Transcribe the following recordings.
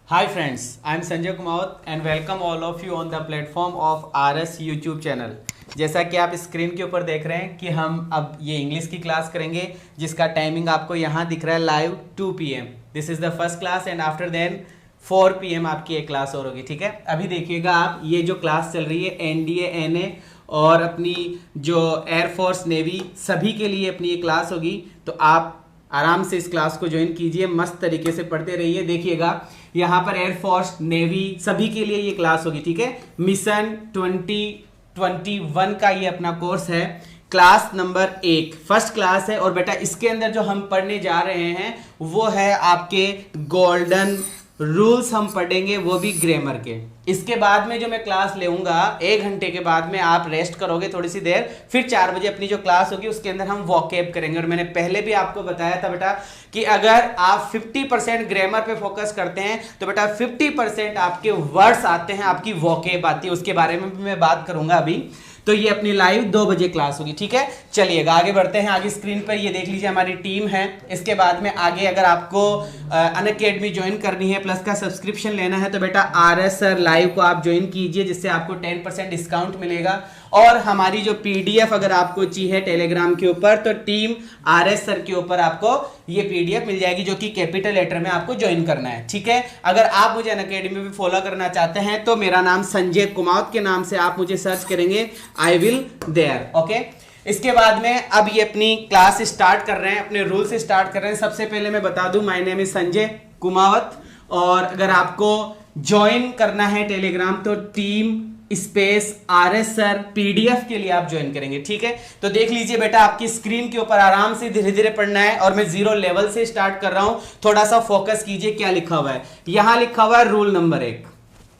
Hi friends, I am Sanjay Kumaut and welcome all of you on the platform of RS YouTube channel। जैसा कि आप screen के ऊपर देख रहे हैं कि हम अब ये इंग्लिश की क्लास करेंगे जिसका टाइमिंग आपको यहाँ दिख रहा है live 2 PM। This is the first class and after then 4 PM आपकी एक क्लास और होगी। ठीक है, अभी देखिएगा आप ये जो क्लास चल रही है NDA NA और अपनी जो एयरफोर्स नेवी सभी के लिए अपनी ये क्लास होगी, तो आप आराम से इस क्लास को ज्वाइन कीजिए, मस्त तरीके से पढ़ते रहिए। देखिएगा यहाँ पर एयरफोर्स नेवी सभी के लिए ये क्लास होगी। ठीक है, मिशन 2021 का ये अपना कोर्स है, क्लास नंबर 1 फर्स्ट क्लास है। और बेटा इसके अंदर जो हम पढ़ने जा रहे हैं वो है आपके गोल्डन रूल्स हम पढ़ेंगे, वो भी ग्रामर के। इसके बाद में जो मैं क्लास लेऊंगा 1 घंटे के बाद में आप रेस्ट करोगे थोड़ी सी देर, फिर 4 बजे अपनी जो क्लास होगी उसके अंदर हम वोकैब करेंगे। और मैंने पहले भी आपको बताया था बेटा कि अगर आप 50% ग्रामर पे फोकस करते हैं तो बेटा 50% आपके वर्ड्स आते हैं, आपकी वोकैब आती है, उसके बारे में भी मैं बात करूंगा अभी। तो ये अपनी लाइव 2 बजे क्लास होगी। ठीक है, चलिएगा आगे बढ़ते हैं। आगे स्क्रीन पर ये देख लीजिए हमारी टीम है। इसके बाद में आगे अगर आपको अनअकैडमी ज्वाइन करनी है, प्लस का सब्सक्रिप्शन लेना है, तो बेटा RS सर लाइव को आप ज्वाइन कीजिए, जिससे आपको 10% डिस्काउंट मिलेगा। और हमारी जो PDF अगर आपको चाहिए टेलीग्राम के ऊपर, तो टीम RS सर के ऊपर आपको ये PDF मिल जाएगी, जो कि कैपिटल लेटर में आपको ज्वाइन करना है। ठीक है, अगर आप मुझे अनअकैडमी में फॉलो करना चाहते हैं तो मेरा नाम संजय कुमावत के नाम से आप मुझे सर्च करेंगे, आई विल देयर। ओके, इसके बाद में अब ये अपनी क्लास स्टार्ट कर रहे हैं, अपने रूल से स्टार्ट कर रहे हैं। सबसे पहले मैं बता दूं, my name is Sanjay Kumawat. और अगर आपको ज्वाइन करना है टेलीग्राम तो team space RS sir PDF के लिए आप ज्वाइन करेंगे। ठीक है, तो देख लीजिए बेटा आपकी स्क्रीन के ऊपर आराम से धीरे धीरे पढ़ना है। और मैं 0 लेवल से स्टार्ट कर रहा हूं, थोड़ा सा फोकस कीजिए। क्या लिखा हुआ है यहां? लिखा हुआ है रूल नंबर 1।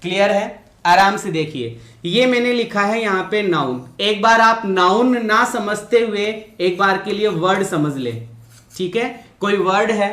क्लियर है? आराम से देखिए, ये मैंने लिखा है यहां पे नाउन। एक बार आप नाउन ना समझते हुए एक बार के लिए वर्ड समझ ले। ठीक है, कोई वर्ड है,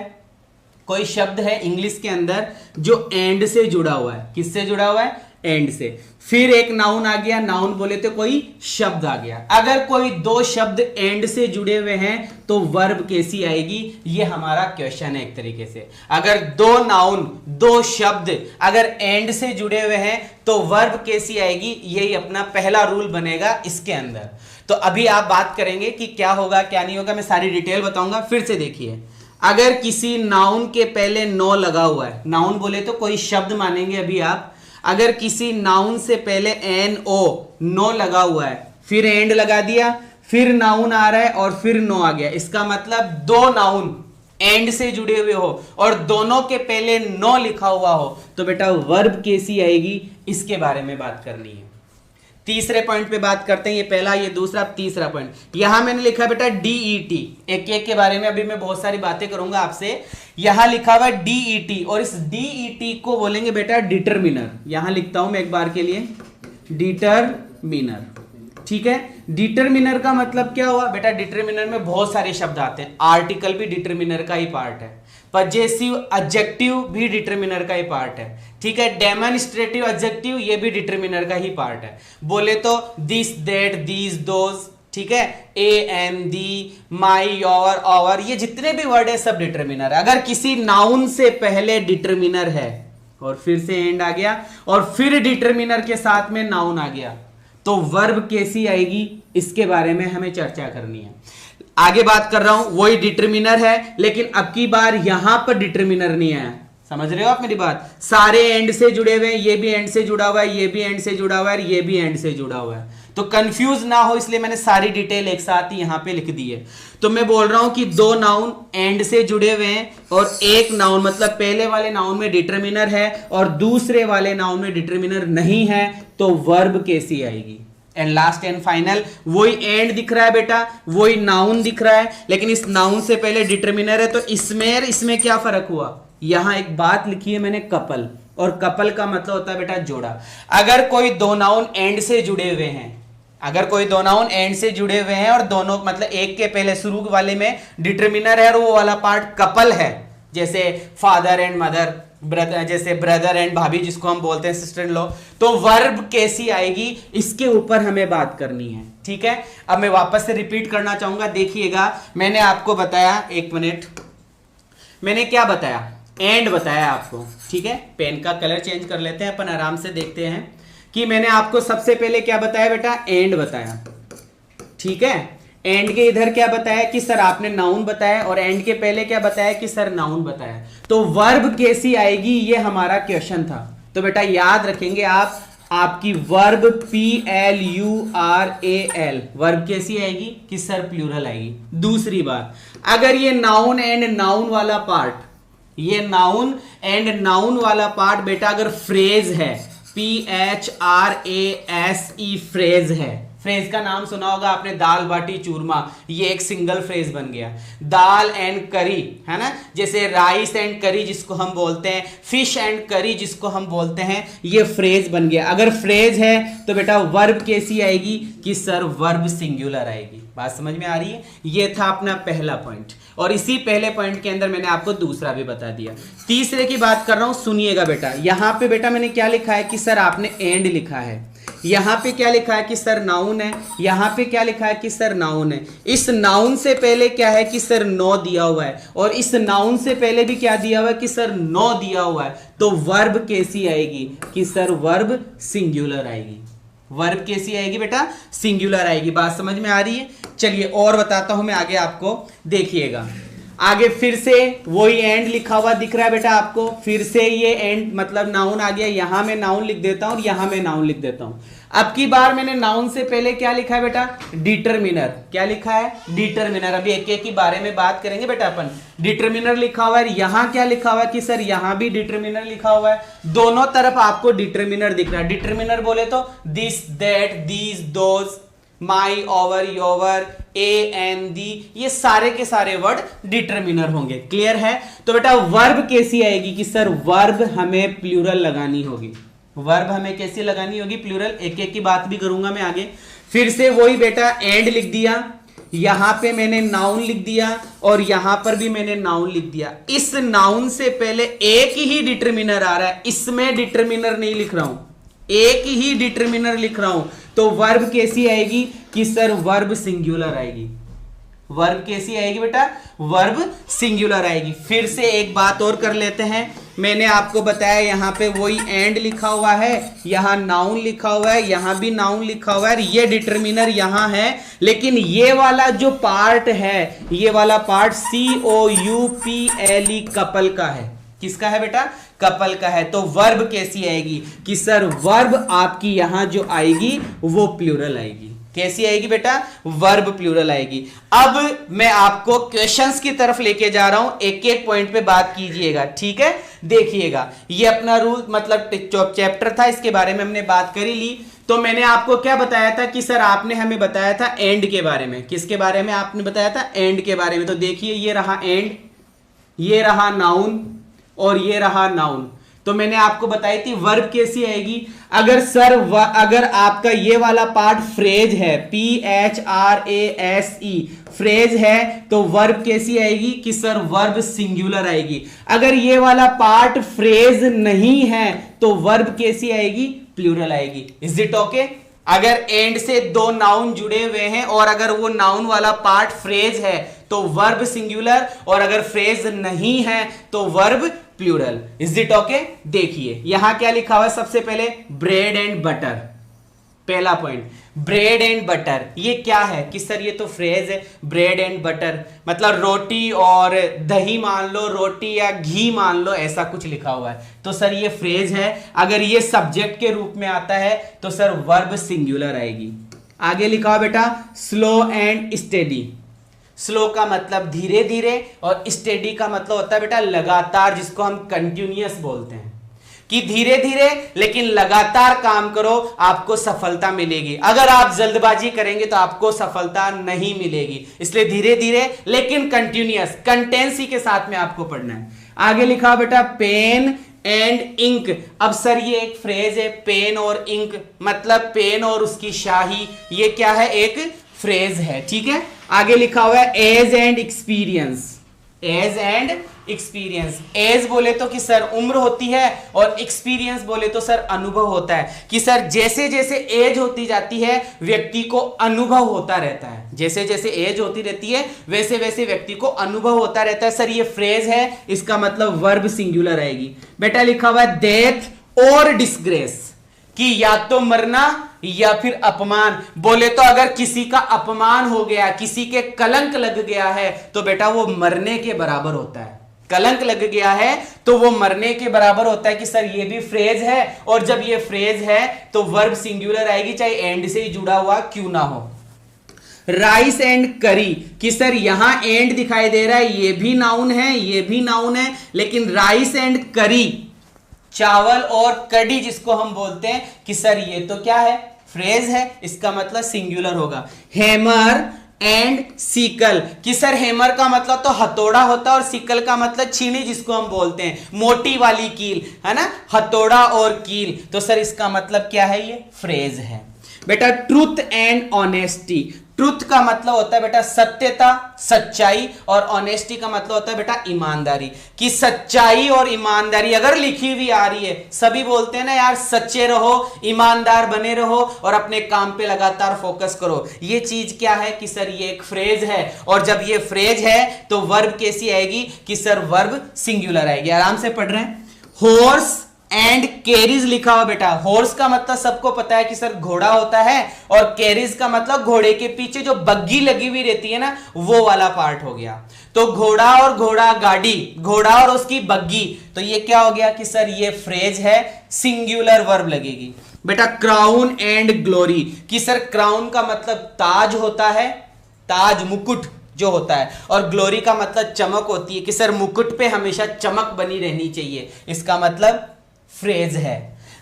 कोई शब्द है इंग्लिश के अंदर जो एंड से जुड़ा हुआ है। किससे जुड़ा हुआ है? एंड से। फिर एक नाउन आ गया, नाउन बोले तो कोई शब्द आ गया। अगर कोई 2 शब्द एंड से जुड़े हुए हैं तो वर्ब कैसी आएगी? ये हमारा क्वेश्चन है एक तरीके से। अगर 2 नाउन 2 शब्द अगर एंड से जुड़े हुए हैं तो वर्ब कैसी आएगी? यही अपना पहला रूल बनेगा इसके अंदर। तो अभी आप बात करेंगे कि क्या होगा क्या नहीं होगा, मैं सारी डिटेल बताऊंगा। फिर से देखिए, अगर किसी नाउन के पहले नो लगा हुआ है, नाउन बोले तो कोई शब्द मानेंगे अभी आप। अगर किसी नाउन से पहले NO नो लगा हुआ है, फिर एंड लगा दिया, फिर नाउन आ रहा है और फिर नो आ गया, इसका मतलब 2 नाउन एंड से जुड़े हुए हो और दोनों के पहले नो लिखा हुआ हो तो बेटा वर्ब कैसी आएगी, इसके बारे में बात करनी है। तीसरे पॉइंट पे बात करते हैं। ये पहला, ये दूसरा, तीसरा पॉइंट यहां मैंने लिखा बेटा DET। एक के बारे में अभी मैं बहुत सारी बातें करूंगा आपसे। यहां लिखा हुआ है DET और इस DET को बोलेंगे बेटा डिटरमिनर। यहां लिखता हूं मैं एक बार के लिए, डिटरमिनर। ठीक है, डिटरमिनर का मतलब क्या हुआ बेटा? डिटरमिनर में बहुत सारे शब्द आते हैं। आर्टिकल भी डिटरमिनर का ही पार्ट है, पजेसिव एडजेक्टिव भी डिटरमिनर का ही पार्ट है। ठीक है, डेमोन्स्ट्रेटिव एडजेक्टिव ये भी डिटरमिनर का ही पार्ट है। बोले तो दिस, दैट, दीज, दोज, ठीक है, am, the, my, your, our, ये जितने भी वर्ड है सब डिटरमिनर है। अगर किसी नाउन से पहले डिटरमिनर है और फिर से एंड आ गया और फिर डिटरमिनर के साथ में नाउन आ गया तो वर्ब कैसी आएगी, इसके बारे में हमें चर्चा करनी है। आगे बात कर रहा हूं, वही डिटरमिनर है, लेकिन अब की बार यहां पर डिटरमिनर नहीं आया। समझ रहे हो आप मेरी बात? सारे एंड से जुड़े हुए हैं, ये भी एंड से जुड़ा हुआ है, ये भी एंड से जुड़ा हुआ है, ये भी एंड से जुड़ा हुआ है। तो कंफ्यूज ना हो इसलिए मैंने सारी डिटेल एक साथ ही यहां पे लिख दी है। तो मैं बोल रहा हूं कि 2 नाउन एंड से जुड़े हुए हैं और एक नाउन, मतलब पहले वाले नाउन में डिटरमिनर है और दूसरे वाले नाउन में डिटरमिनर नहीं है, तो वर्ब कैसी आएगी? एंड लास्ट एंड फाइनल, वही एंड दिख रहा है बेटा, वही नाउन दिख रहा है, लेकिन इस नाउन से पहले डिटरमिनर है। तो इसमें क्या फर्क हुआ? यहां एक बात लिखी है मैंने, कपल, और कपल का मतलब होता है बेटा जोड़ा। अगर कोई 2 नाउन एंड से जुड़े हुए हैं, अगर कोई 2 नाउन एंड से जुड़े हुए हैं और दोनों मतलब एक के पहले शुरू वाले में डिटरमिनर है और वो वाला पार्ट कपल है, जैसे फादर एंड मदर, ब्रदर, जैसे ब्रदर एंड भाभी जिसको हम बोलते हैं सिस्टर इन लॉ, तो वर्ब कैसी आएगी इसके ऊपर हमें बात करनी है। ठीक है, अब मैं वापस से रिपीट करना चाहूंगा, देखिएगा। मैंने आपको बताया, एक मिनट, मैंने क्या बताया, एंड बताया आपको। ठीक है, पेन का कलर चेंज कर लेते हैं अपन, आराम से देखते हैं कि मैंने आपको सबसे पहले क्या बताया बेटा, एंड बताया। ठीक है, एंड के इधर क्या बताया कि सर आपने नाउन बताया, और एंड के पहले क्या बताया कि सर नाउन बताया। तो वर्ब कैसी आएगी ये हमारा क्वेश्चन था। तो बेटा याद रखेंगे आप, आपकी वर्ब PLURAL वर्ब कैसी आएगी कि सर प्लूरल आएगी। दूसरी बात, अगर ये नाउन एंड नाउन वाला पार्ट, ये नाउन एंड नाउन वाला पार्ट बेटा अगर फ्रेज है, PHRASE फ्रेज है, फ्रेज का नाम सुना होगा आपने, दाल बाटी चूरमा, ये एक सिंगल फ्रेज बन गया। दाल एंड करी है ना, जैसे राइस एंड करी जिसको हम बोलते हैं, फिश एंड करी जिसको हम बोलते हैं, ये फ्रेज बन गया। अगर फ्रेज है तो बेटा वर्ब कैसी आएगी कि सर वर्ब सिंगुलर आएगी। बात समझ में आ रही है? ये था अपना पहला पॉइंट, और इसी पहले पॉइंट के अंदर मैंने आपको दूसरा भी बता दिया। तीसरे की बात कर रहा हूं, सुनिएगा बेटा। यहां पे बेटा मैंने क्या लिखा है कि सर आपने एंड लिखा है, यहां पे क्या लिखा है कि सर नाउन है, यहां पे क्या लिखा है कि सर नाउन है। इस नाउन से पहले क्या है कि सर नो दिया हुआ है, और इस नाउन से पहले भी क्या दिया हुआ है कि सर नो दिया हुआ है। तो वर्ब कैसी आएगी कि सर वर्ब सिंगुलर आएगी। वर्ब कैसी आएगी बेटा, सिंगुलर आएगी। बात समझ में आ रही है? चलिए और बताता हूं मैं आगे आपको, देखिएगा। आगे फिर से वही एंड लिखा हुआ दिख रहा है बेटा आपको, फिर से ये एंड मतलब नाउन आ गया। यहां मैं नाउन लिख देता हूं और यहां मैं नाउन लिख देता हूं। अब की बार मैंने नाउन से पहले क्या लिखा है बेटा, डिटरमिनर। क्या लिखा है, डिटरमिनर। अभी एक एक के बारे में बात करेंगे बेटा अपन। डिटरमिनर लिखा हुआ है, यहां क्या लिखा हुआ है कि सर यहां भी डिटरमिनर लिखा हुआ है। दोनों तरफ आपको डिटरमिनर दिख रहा है। डिटरमिनर बोले तो this, that, these, those, my, our, your, a, an, the, ये सारे के सारे वर्ड डिटरमिनर होंगे। क्लियर है? तो बेटा वर्ब कैसी आएगी कि सर वर्ब हमें प्लूरल लगानी होगी। वर्ब हमें कैसी लगानी होगी, प्लूरल। एक एक की बात भी करूंगा मैं आगे। फिर से वही बेटा एंड लिख दिया, यहां पे मैंने नाउन लिख दिया, और यहां पर भी मैंने नाउन लिख दिया। इस नाउन से पहले एक ही डिटरमिनर आ रहा है, इसमें डिटरमिनर नहीं लिख रहा हूं, एक ही डिटरमिनर लिख रहा हूं। तो वर्ब कैसी आएगी कि सर वर्ब सिंगुलर आएगी। वर्ब कैसी आएगी बेटा, वर्ब सिंगुलर आएगी। फिर से एक बात और कर लेते हैं। मैंने आपको बताया यहां पे वही एंड लिखा हुआ है, यहां नाउन लिखा हुआ है, यहां भी नाउन लिखा हुआ है, ये डिटरमिनर यहां है। लेकिन ये वाला जो पार्ट है, ये वाला पार्ट COUPLE कपल का है। किसका है बेटा, कपल का है। तो वर्ब कैसी आएगी कि सर वर्ब आपकी यहां जो आएगी वो प्लूरल आएगी। कैसी आएगी बेटा, वर्ब प्लूरल आएगी। अब मैं आपको क्वेश्चंस की तरफ लेके जा रहा हूं, एक एक पॉइंट पे बात कीजिएगा। ठीक है, देखिएगा। ये अपना रूल मतलब चैप्टर था, इसके बारे में हमने बात करी ली। तो मैंने आपको क्या बताया था कि सर आपने हमें बताया था एंड के बारे में। किसके बारे में आपने बताया था, एंड के बारे में। तो देखिए ये रहा एंड, ये रहा नाउन, और ये रहा नाउन। तो मैंने आपको बताई थी वर्ब कैसी आएगी। अगर सर अगर आपका ये वाला पार्ट फ्रेज है, PHRASE फ्रेज है, तो वर्ब कैसी आएगी कि सर वर्ब सिंगुलर आएगी। अगर ये वाला पार्ट फ्रेज नहीं है तो वर्ब कैसी आएगी, प्लूरल आएगी। Is it okay? अगर एंड से दो नाउन जुड़े हुए हैं और अगर वो नाउन वाला पार्ट फ्रेज है तो वर्ब सिंगुलर, और अगर फ्रेज नहीं है तो verb plural. Is it okay? देखिए यहां क्या लिखा हुआ है, सबसे पहले ब्रेड एंड बटर। पहला पॉइंट, ब्रेड एंड बटर। ये क्या है कि सर ये तो फ्रेज है, ब्रेड एंड बटर मतलब रोटी और दही मान लो, रोटी या घी मान लो, ऐसा कुछ लिखा हुआ है। तो सर ये फ्रेज है। अगर ये सब्जेक्ट के रूप में आता है तो सर वर्ब सिंगुलर आएगी। आगे लिखा हुआ बेटा स्लो एंड स्टेडी। स्लो का मतलब धीरे धीरे, और स्टेडी का मतलब होता है बेटा लगातार, जिसको हम कंटिन्यूअस बोलते हैं कि धीरे धीरे लेकिन लगातार काम करो, आपको सफलता मिलेगी। अगर आप जल्दबाजी करेंगे तो आपको सफलता नहीं मिलेगी। इसलिए धीरे धीरे लेकिन कंटिन्यूअस, कंटेंसी के साथ में आपको पढ़ना है। आगे लिखा बेटा पेन एंड इंक। अब सर ये एक फ्रेज है, पेन और इंक मतलब पेन और उसकी शाही, ये क्या है, एक फ्रेज है। ठीक है, आगे लिखा हुआ है age and experience. Age and experience. Age बोले तो कि सर उम्र होती है और एक्सपीरियंस बोले तो सर अनुभव होता है कि सर जैसे जैसे एज होती जाती है व्यक्ति को अनुभव होता रहता है, जैसे जैसे एज होती रहती है वैसे वैसे व्यक्ति को अनुभव होता रहता है। सर ये फ्रेज है, इसका मतलब वर्ब सिंगुलर आएगी। बेटा लिखा हुआ है डेथ और डिस्ग्रेस, कि या तो मरना या फिर अपमान। बोले तो अगर किसी का अपमान हो गया, किसी के कलंक लग गया है तो बेटा वो मरने के बराबर होता है। कलंक लग गया है तो वो मरने के बराबर होता है कि सर ये भी फ्रेज है, और जब ये फ्रेज है तो वर्ब सिंगुलर आएगी, चाहे एंड से ही जुड़ा हुआ क्यों ना हो। राइस एंड करी, कि सर यहां एंड दिखाई दे रहा है, ये भी नाउन है ये भी नाउन है, लेकिन राइस एंड करी, चावल और कड़ी जिसको हम बोलते हैं, कि सर ये तो क्या है, फ्रेज है, इसका मतलब सिंगुलर होगा। हैमर एंड सिकल, कि सर हैमर का मतलब तो हथौड़ा होता है और सिकल का मतलब छीनी जिसको हम बोलते हैं, मोटी वाली कील है ना, हथौड़ा और कील, तो सर इसका मतलब क्या है, ये फ्रेज है। बेटा ट्रूथ एंड ऑनेस्टी, ट्रूथ का मतलब होता है बेटा सत्यता सच्चाई, और ऑनेस्टी का मतलब होता है बेटा ईमानदारी, कि सच्चाई और ईमानदारी अगर लिखी हुई आ रही है, सभी बोलते हैं ना यार सच्चे रहो, ईमानदार बने रहो और अपने काम पे लगातार फोकस करो, ये चीज क्या है कि सर ये एक फ्रेज है, और जब ये फ्रेज है तो वर्ब कैसी आएगी कि सर वर्ब सिंगुलर आएगी। आराम से पढ़ रहे हैं। हॉर्स एंड कैरीज लिखा हुआ बेटा, हॉर्स का मतलब सबको पता है कि सर घोड़ा होता है, और कैरीज का मतलब घोड़े के पीछे जो बग्गी लगी हुई रहती है ना, वो वाला पार्ट हो गया। तो घोड़ा और घोड़ा गाड़ी, घोड़ा और उसकी बग्गी, तो ये क्या हो गया कि सर ये फ्रेज है, सिंगुलर वर्ब लगेगी। बेटा क्राउन एंड ग्लोरी, कि सर क्राउन का मतलब ताज होता है, ताज मुकुट जो होता है, और ग्लोरी का मतलब चमक होती है, कि सर मुकुट पे हमेशा चमक बनी रहनी चाहिए, इसका मतलब फ्रेज है।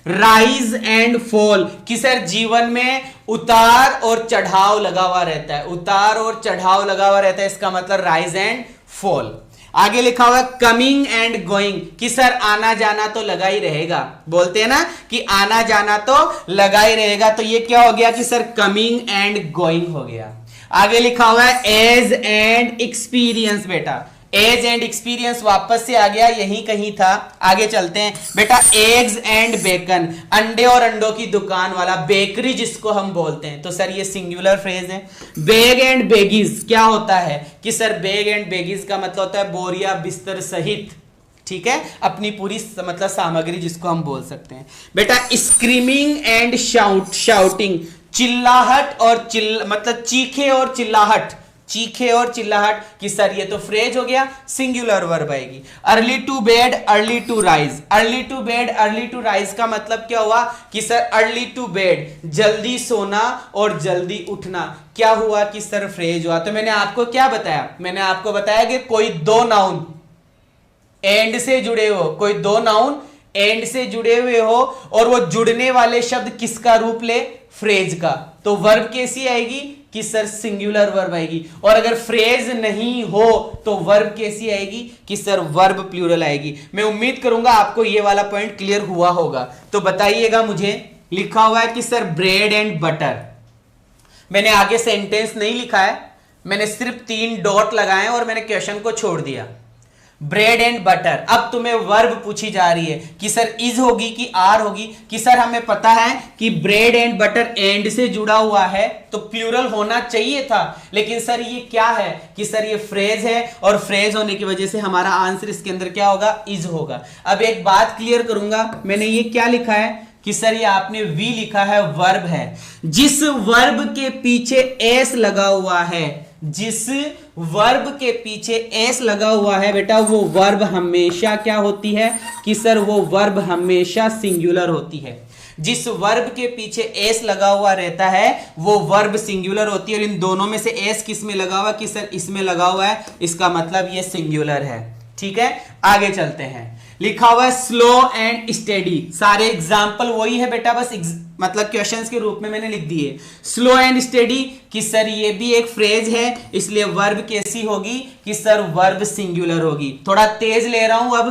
राइज एंड फॉल, कि सर जीवन में उतार और चढ़ाव लगा हुआ रहता है, उतार और चढ़ाव लगा हुआ रहता है, इसका मतलब राइज एंड फॉल। आगे लिखा हुआ कमिंग एंड गोइंग, कि सर आना जाना तो लगा ही रहेगा, बोलते हैं ना कि आना जाना तो लगा ही रहेगा, तो ये क्या हो गया कि सर कमिंग एंड गोइंग हो गया। आगे लिखा हुआ है एज एंड एक्सपीरियंस, बेटा एज एंड एक्सपीरियंस वापस से आ गया, यहीं कहीं था। आगे चलते हैं बेटा, एग्स एंड बेकन, अंडे और अंडों की दुकान वाला, बेकरी जिसको हम बोलते हैं, तो सर ये सिंगुलर फ्रेज है। बैग एंड बेगीज क्या होता है कि सर बैग एंड बेगीज का मतलब होता है बोरिया बिस्तर सहित, ठीक है, अपनी पूरी मतलब सामग्री जिसको हम बोल सकते हैं। बेटा स्क्रीमिंग एंड शाउटिंग, चिल्लाहट और मतलब चीखे और चिल्लाहट, चीखे और चिल्लाहट, कि सर ये तो फ्रेज हो गया, सिंगुलर वर्ब आएगी। Early to bed early to rise, early to bed early to rise का मतलब क्या हुआ कि सर अर्ली टू बेड जल्दी सोना और जल्दी उठना, क्या हुआ कि सर फ्रेज हुआ। तो मैंने आपको क्या बताया, मैंने आपको बताया कि कोई दो नाउन एंड से जुड़े हो, कोई दो नाउन एंड से जुड़े हुए हो और वो जुड़ने वाले शब्द किसका रूप ले, फ्रेज का, तो वर्ब कैसी आएगी कि सर सिंगुलर वर्ब आएगी। और अगर फ्रेज नहीं हो तो वर्ब कैसी आएगी कि सर वर्ब प्लूरल आएगी। मैं उम्मीद करूंगा आपको ये वाला पॉइंट क्लियर हुआ होगा, तो बताइएगा मुझे। लिखा हुआ है कि सर ब्रेड एंड बटर, मैंने आगे सेंटेंस नहीं लिखा है, मैंने सिर्फ 3 डॉट लगाए और मैंने क्वेश्चन को छोड़ दिया। ब्रेड एंड बटर, अब तुम्हें वर्ब पूछी जा रही है कि सर इज होगी कि आर होगी, कि सर हमें पता है कि ब्रेड एंड बटर एंड से जुड़ा हुआ है तो प्लूरल होना चाहिए था, लेकिन सर ये क्या है कि सर ये फ्रेज है, और फ्रेज होने की वजह से हमारा आंसर इसके अंदर क्या होगा, इज होगा। अब एक बात क्लियर करूंगा, मैंने ये क्या लिखा है कि सर ये आपने वी लिखा है, वर्ब है। जिस वर्ब के पीछे एस लगा हुआ है, जिस वर्ब के पीछे एस लगा हुआ है बेटा, वो वर्ब हमेशा क्या होती है कि सर वो वर्ब हमेशा सिंगुलर होती है। जिस वर्ब के पीछे एस लगा हुआ रहता है वो वर्ब सिंगुलर होती है, और इन दोनों में से एस किस में लगा हुआ कि सर इसमें लगा हुआ है, इसका मतलब ये सिंगुलर है। ठीक है, आगे चलते हैं। लिखा हुआ है स्लो एंड स्टेडी, सारे एग्जाम्पल वही है बेटा, बस मतलब क्वेश्चंस के रूप में मैंने लिख दिए। स्लो एंड स्टेडी कि सर ये भी एक फ्रेज है, इसलिए वर्ब कैसी होगी कि सर वर्ब सिंगुलर होगी। थोड़ा तेज ले रहा हूं अब।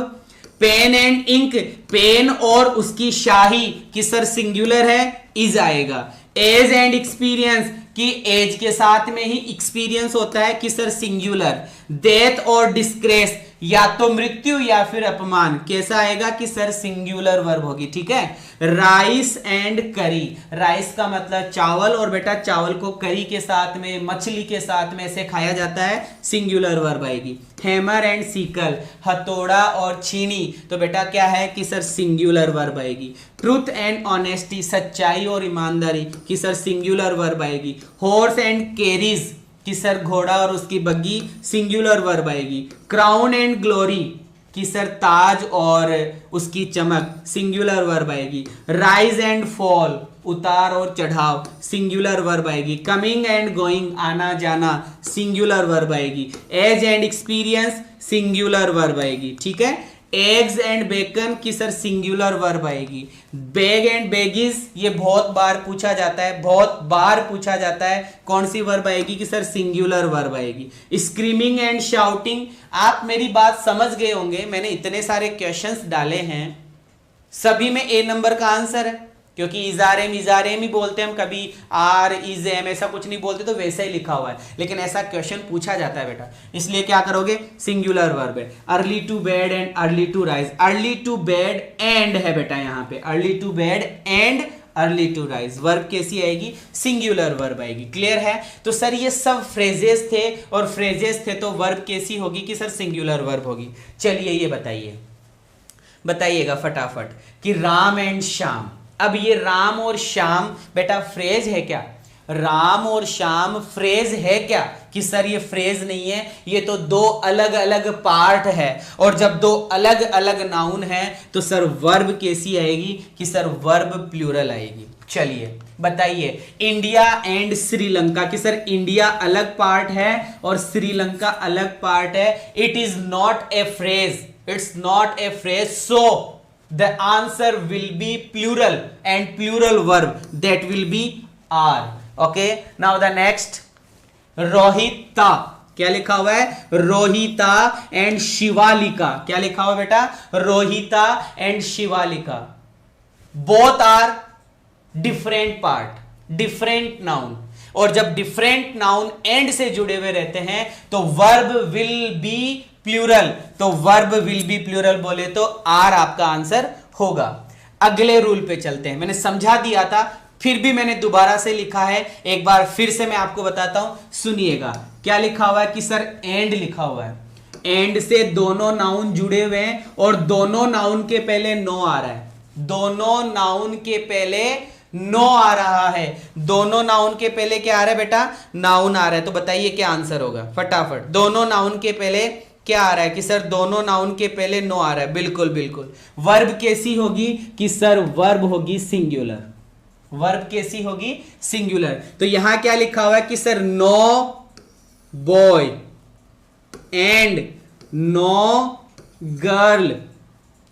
पेन एंड इंक, पेन और उसकी शाही कि सर सिंगुलर है, इज आएगा। एज एंड एक्सपीरियंस कि एज के साथ में ही एक्सपीरियंस होता है कि सर सिंगुलर। डेथ और डिस्ग्रेस या तो मृत्यु या फिर अपमान, कैसा आएगा कि सर सिंगुलर वर्ब होगी। ठीक है। राइस एंड करी, राइस का मतलब चावल, और बेटा चावल को करी के साथ में, मछली के साथ में ऐसे खाया जाता है, सिंगुलर वर्ब आएगी। हैमर एंड सीकल, हथौड़ा और छीनी, तो बेटा क्या है कि सर सिंगुलर वर्ब आएगी। ट्रूथ एंड ऑनेस्टी, सच्चाई और ईमानदारी, कि सर सिंगुलर वर्ब आएगी। हॉर्स एंड कैरीज, कि सर घोड़ा और उसकी बग्गी, सिंगुलर वर्ब आएगी। क्राउन एंड ग्लोरी, कि सर ताज और उसकी चमक, सिंगुलर वर्ब आएगी। राइज एंड फॉल, उतार और चढ़ाव, सिंगुलर वर्ब आएगी। कमिंग एंड गोइंग, आना जाना, सिंगुलर वर्ब आएगी। Age and experience, singular verb आएगी। ठीक है। एग्स एंड बेकन, की सर सिंगुलर वर्ब आएगी। बैग एंड बैगिज, ये बहुत बार पूछा जाता है, बहुत बार पूछा जाता है, कौन सी वर्ब आएगी कि सर सिंगुलर वर्ब आएगी। स्क्रीमिंग एंड शाउटिंग, आप मेरी बात समझ गए होंगे, मैंने इतने सारे क्वेश्चंस डाले हैं, सभी में ए नंबर का आंसर है, क्योंकि इजारेम ही बोलते हैं हम, कभी आर इज एम ऐसा कुछ नहीं बोलते, तो वैसा ही लिखा हुआ है, लेकिन ऐसा क्वेश्चन पूछा जाता है बेटा, इसलिए क्या करोगे, सिंगुलर वर्ब है। Early to bed and early to rise, early to bed and है बेटा, यहाँ पे early to bed and early to rise, verb कैसी आएगी, सिंगुलर वर्ब आएगी। क्लियर है। तो सर ये सब फ्रेजेस थे, और फ्रेजेस थे तो वर्ब कैसी होगी कि सर सिंगुलर वर्ब होगी। चलिए ये बताइएगा फटाफट कि राम एंड श्याम, अब ये राम और श्याम बेटा फ्रेज है क्या, राम और श्याम फ्रेज है क्या, कि सर ये फ्रेज नहीं है, ये तो दो अलग अलग पार्ट है, और जब दो अलग अलग नाउन है तो सर वर्ब कैसी आएगी कि सर वर्ब प्लूरल आएगी। चलिए बताइए, इंडिया एंड श्रीलंका, कि सर इंडिया अलग पार्ट है और श्रीलंका अलग पार्ट है। It is not a phrase, it's not a phrase, so the answer will be plural and plural verb that will be are. Okay, now the next, रोहिता, क्या लिखा हुआ है, रोहिता एंड शिवालिका, क्या लिखा हुआ बेटा, Rohita and Shivalika, both are different part, different noun, और जब डिफरेंट नाउन एंड से जुड़े हुए रहते हैं तो वर्ब विल बी प्लूरल, तो वर्ब विल बी प्लूरल बोले तो आर आपका आंसर होगा। अगले रूल पे चलते हैं, मैंने समझा दिया था, फिर भी मैंने दोबारा से लिखा है, एक बार फिर से मैं आपको बताता हूं, सुनिएगा। क्या लिखा हुआ है कि सर एंड लिखा हुआ है, एंड से दोनों नाउन जुड़े हुए हैं और दोनों नाउन के पहले नो आ रहा है, दोनों नाउन के पहले नो आ रहा है, दोनों नाउन के पहले क्या आ रहा है बेटा, नाउन आ रहा है। तो बताइए क्या आंसर होगा फटाफट, दोनों नाउन के पहले क्या आ रहा है कि सर दोनों नाउन के पहले नो आ रहा है, बिल्कुल बिल्कुल। वर्ब कैसी होगी कि सर वर्ब होगी सिंगुलर, वर्ब कैसी होगी, सिंगुलर। तो यहां क्या लिखा हुआ है कि sir no boy and no girl,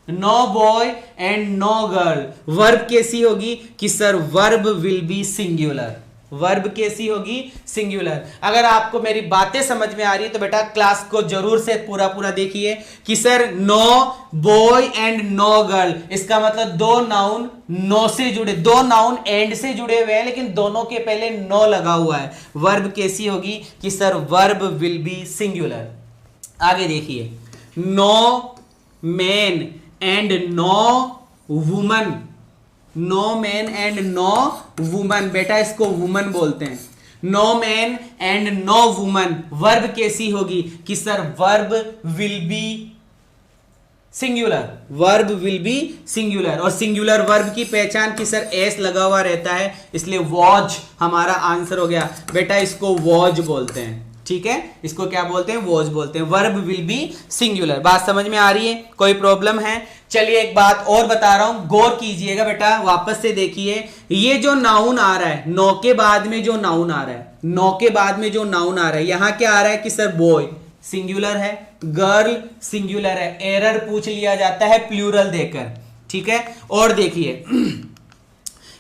no boy and no girl, verb कैसी होगी कि sir verb will be singular, verb कैसी होगी, सिंगुलर। अगर आपको मेरी बातें समझ में आ रही है तो बेटा क्लास को जरूर से पूरा पूरा देखिए कि sir no boy and no girl, इसका मतलब दो नाउन नो से जुड़े, दो नाउन एंड से जुड़े हुए हैं लेकिन दोनों के पहले नो लगा हुआ है, वर्ब कैसी होगी कि sir verb will be singular. आगे देखिए, no man and no woman, no man and no woman, बेटा इसको वुमन बोलते हैं, no man and no woman, verb कैसी होगी कि sir verb will be singular, verb will be singular. और सिंगुलर वर्ब की पहचान कि सर एस लगा हुआ रहता है, इसलिए वॉज हमारा आंसर हो गया बेटा, इसको वॉज बोलते हैं, ठीक है, इसको क्या बोलते हैं, वॉज बोलते हैं, वर्ब विल बी सिंगुलर। बात समझ में आ रही है, कोई प्रॉब्लम है? चलिए एक बात और बता रहा हूं, गौर कीजिएगा बेटा, वापस से देखिए, ये जो नाउन आ रहा है, नो के बाद में जो नाउन आ रहा है, नो के बाद में जो नाउन आ रहा है, यहां क्या आ रहा है कि सर बॉय सिंगुलर है, गर्ल सिंगुलर है, एरर पूछ लिया जाता है प्लूरल देकर, ठीक है। और देखिए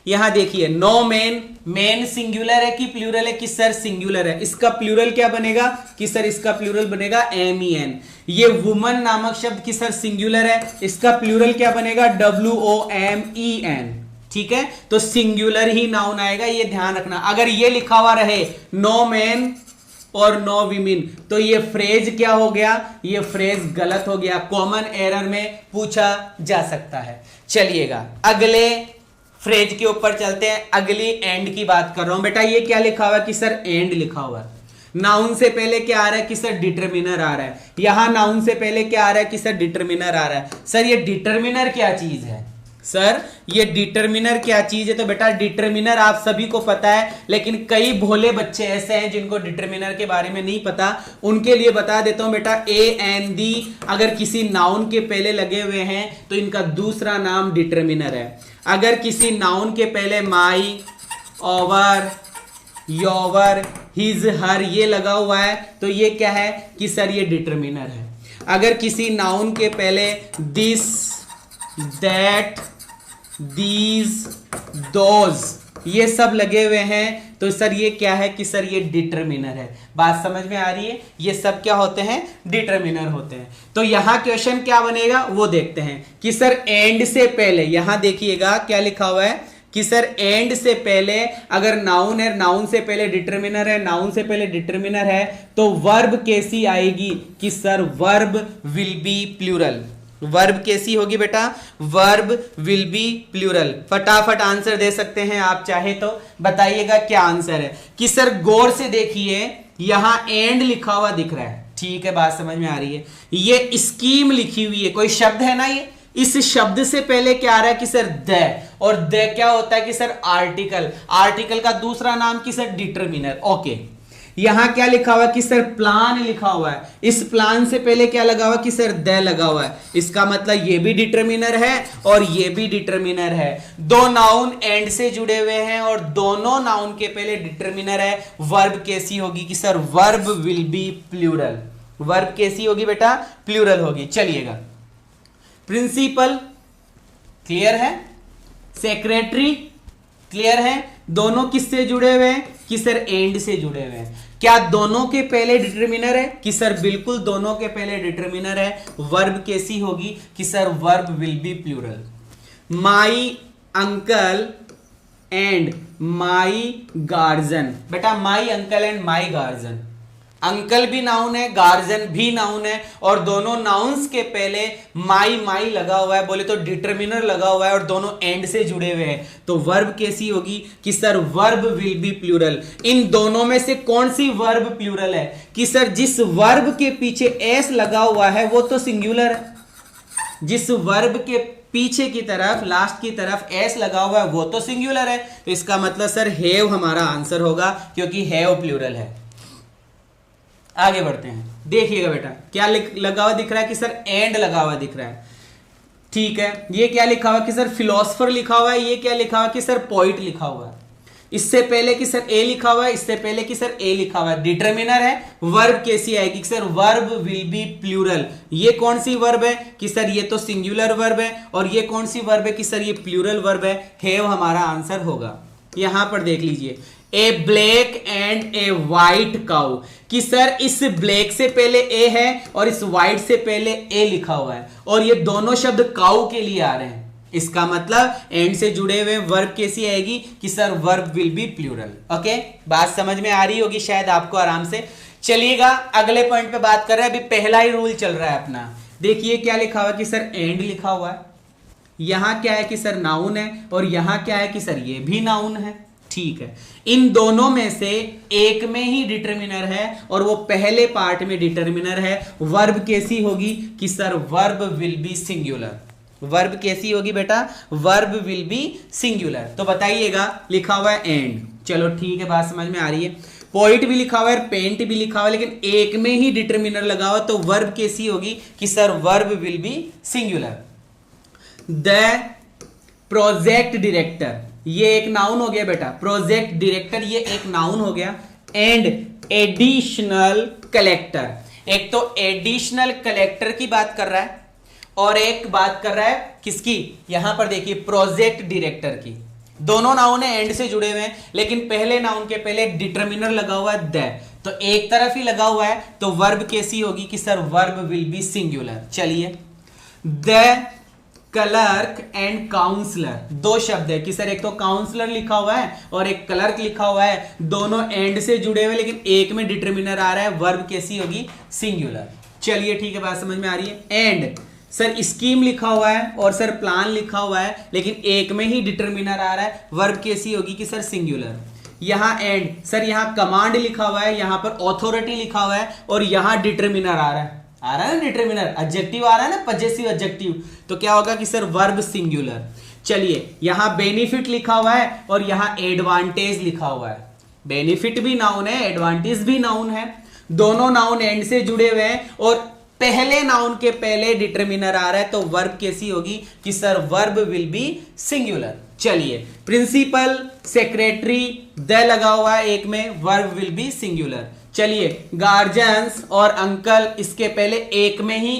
यहां देखिए, नो मैन, मैन सिंगुलर है कि प्लूरल है कि सर सिंगुलर है, इसका प्लूरल क्या बनेगा कि सर इसका प्लूरल बनेगा MEN। ये वुमन नामक शब्द की सर सिंगुलर है, इसका प्लूरल क्या बनेगा WOMEN, ठीक है, तो सिंगुलर ही नाउन आएगा, ये ध्यान रखना। अगर ये लिखा हुआ रहे नो मैन और नो वीमेन तो ये फ्रेज क्या हो गया, ये फ्रेज गलत हो गया, कॉमन एरर में पूछा जा सकता है। चलिएगा अगले फ्रेज के ऊपर चलते हैं, अगली एंड की बात कर रहा हूं। बेटा ये क्या लिखा हुआ है कि सर एंड लिखा हुआ है, नाउन से पहले क्या आ रहा है कि सर डिटरमिनर आ रहा है, यहां नाउन से पहले क्या आ रहा है कि सर डिटरमिनर आ रहा है। सर ये डिटरमिनर क्या चीज है, सर ये डिटरमिनर क्या चीज है? तो बेटा डिटरमिनर आप सभी को पता है, लेकिन कई भोले बच्चे ऐसे हैं जिनको डिटरमिनर के बारे में नहीं पता, उनके लिए बता देता हूं बेटा। ए एन दी अगर किसी नाउन के पहले लगे हुए हैं तो इनका दूसरा नाम डिटरमिनर है। अगर किसी नाउन के पहले माई, ओवर, योवर, हिज, हर ये लगा हुआ है तो ये क्या है कि सर ये डिटरमिनर है। अगर किसी नाउन के पहले दिस, दैट, दीज, दोज ये सब लगे हुए हैं तो सर ये क्या है कि सर ये डिटरमिनर है। बात समझ में आ रही है? ये सब क्या होते हैं? डिटरमिनर होते हैं। तो यहां क्वेश्चन क्या बनेगा वो देखते हैं कि सर एंड से पहले, यहां देखिएगा क्या लिखा हुआ है कि सर एंड से पहले अगर नाउन है, नाउन से पहले डिटरमिनर है, नाउन से पहले डिटरमिनर है तो वर्ब कैसी आएगी कि sir verb will be plural. Verb कैसी होगी बेटा? Verb will be plural. फटाफट आंसर दे सकते हैं आप चाहे तो, बताइएगा क्या आंसर है। कि सर गौर से देखिए यहां एंड लिखा हुआ दिख रहा है, ठीक है, बात समझ में आ रही है। ये स्कीम लिखी हुई है, कोई शब्द है ना, ये इस शब्द से पहले क्या आ रहा है कि सर द, और द क्या होता है कि सर आर्टिकल, आर्टिकल का दूसरा नाम कि सर डिटरमिनर। ओके, यहां क्या लिखा हुआ है कि सर प्लान लिखा हुआ है, इस प्लान से पहले क्या लगा हुआ कि सर द लगा हुआ है, इसका मतलब ये भी डिटरमिनर है और ये भी डिटरमिनर है। दो नाउन एंड से जुड़े हुए हैं और दोनों नाउन के पहले डिटरमिनर है। वर्ब कैसी होगी कि sir verb will be plural. Verb कैसी होगी बेटा? प्लूरल होगी। चलिएगा, प्रिंसिपल क्लियर है, सेक्रेटरी क्लियर है, दोनों किससे जुड़े हुए हैं कि सर एंड से जुड़े हुए हैं। क्या दोनों के पहले डिटरमिनर है कि सर बिल्कुल दोनों के पहले डिटरमिनर है। वर्ब कैसी होगी कि sir verb will be plural. My uncle and my guardian, बेटा my uncle and my guardian, uncle भी नाउन है, गार्जियन भी नाउन है और दोनों नाउन्स के पहले माई माई लगा हुआ है, बोले तो डिटरमिनर लगा हुआ है और दोनों एंड से जुड़े हुए हैं। तो वर्ब कैसी होगी कि sir verb will be plural. इन दोनों में से कौन सी वर्ब प्लूरल है कि सर जिस वर्ब के पीछे एस लगा हुआ है वो तो सिंगुलर है, जिस वर्ब के पीछे की तरफ लास्ट की तरफ एस लगा हुआ है वो तो सिंगुलर है। तो इसका मतलब सर हैव हमारा आंसर होगा क्योंकि हैव प्लूरल है। आगे बढ़ते हैं, देखिएगा बेटा क्या लगा हुआ दिख रहा है कि सर एंड लगा हुआ दिख रहा है, ठीक है। ये क्या लिखा हुआ कि सर फिलोसफर लिखा हुआ है, ये क्या लिखा हुआ कि सर पोइट लिखा हुआ है। इससे पहले कि सर ए लिखा हुआ है, इससे पहले कि सर ए लिखा हुआ है, डिटरमिनर है। वर्ब कैसी आएगी कि sir verb will be plural. ये कौन सी वर्ब है कि सर ये तो सिंगुलर वर्ब है और ये कौन सी वर्ब है कि सर ये प्लूरल वर्ब है। हैव हमारा आंसर होगा। यहां पर देख लीजिए, a black and a white cow कि सर इस ब्लैक से पहले ए है और इस वाइट से पहले ए लिखा हुआ है और ये दोनों शब्द काउ के लिए आ रहे हैं। इसका मतलब एंड से जुड़े हुए वर्ब कैसी आएगी कि sir verb will be plural. Okay, बात समझ में आ रही होगी शायद आपको आराम से। चलिएगा अगले पॉइंट पे बात कर रहे हैं। अभी पहला ही रूल चल रहा है अपना। देखिए क्या लिखा हुआ कि सर एंड लिखा हुआ है, यहां क्या है कि सर नाउन है और यहां क्या है कि सर ये भी नाउन है, ठीक है। इन दोनों में से एक में ही डिटरमिनर है और वो पहले पार्ट में डिटरमिनर है। वर्ब कैसी होगी कि sir verb will be singular. Verb कैसी होगी बेटा? Verb will be singular. तो बताइएगा, लिखा हुआ है एंड, चलो ठीक है, बात समझ में आ रही है। पॉइंट भी लिखा हुआ है, पेंट भी लिखा हुआ है, लेकिन एक में ही डिटरमिनर लगा हुआ, तो वर्ब कैसी होगी कि sir verb will be singular. The project director, ये एक नाउन हो गया बेटा, प्रोजेक्ट डायरेक्टर ये एक नाउन हो गया। एंड एडिशनल कलेक्टर, एक तो एडिशनल कलेक्टर की बात कर रहा है और एक बात कर रहा है किसकी? यहां पर देखिए प्रोजेक्ट डायरेक्टर की। दोनों नाउन है, एंड से जुड़े हुए हैं, लेकिन पहले नाउन के पहले डिटरमिनर लगा हुआ है द, तो एक तरफ ही लगा हुआ है, तो वर्ब कैसी होगी कि sir verb will be singular. चलिए, द क्लर्क एंड काउंसलर, दो शब्द है कि सर एक तो काउंसलर लिखा हुआ है और एक क्लर्क लिखा हुआ है, दोनों एंड से जुड़े हुए, लेकिन एक में डिटरमिनर आ रहा है, वर्ब कैसी होगी, सिंगुलर। चलिए ठीक है, बात समझ में आ रही है। एंड सर स्कीम लिखा हुआ है और सर प्लान लिखा हुआ है, लेकिन एक में ही डिटरमिनर आ रहा है, वर्ब कैसी होगी कि सर सिंगुलर। यहां एंड सर यहां कमांड लिखा हुआ है, यहां पर ऑथोरिटी लिखा हुआ है और यहां डिटरमिनर आ रहा है, ना डिटरमिनर, एडजेक्टिव आ रहा है ना, पजेसिव एडजेक्टिव, तो क्या होगा कि सर वर्ब सिंगुलर। चलिए यहां बेनिफिट लिखा हुआ है और यहां एडवांटेज लिखा हुआ है, बेनिफिट भी नाउन है, एडवांटेज भी नाउन है, दोनों नाउन एंड से जुड़े हुए हैं और पहले नाउन के पहले डिटरमिनर आ रहा है, तो वर्ब कैसी होगी कि sir verb will be singular. चलिए प्रिंसिपल, सेक्रेटरी, द लगा हुआ है एक में, वर्ब विल बी सिंगुलर। चलिए गार्जियंस और अंकल, इसके पहले एक में ही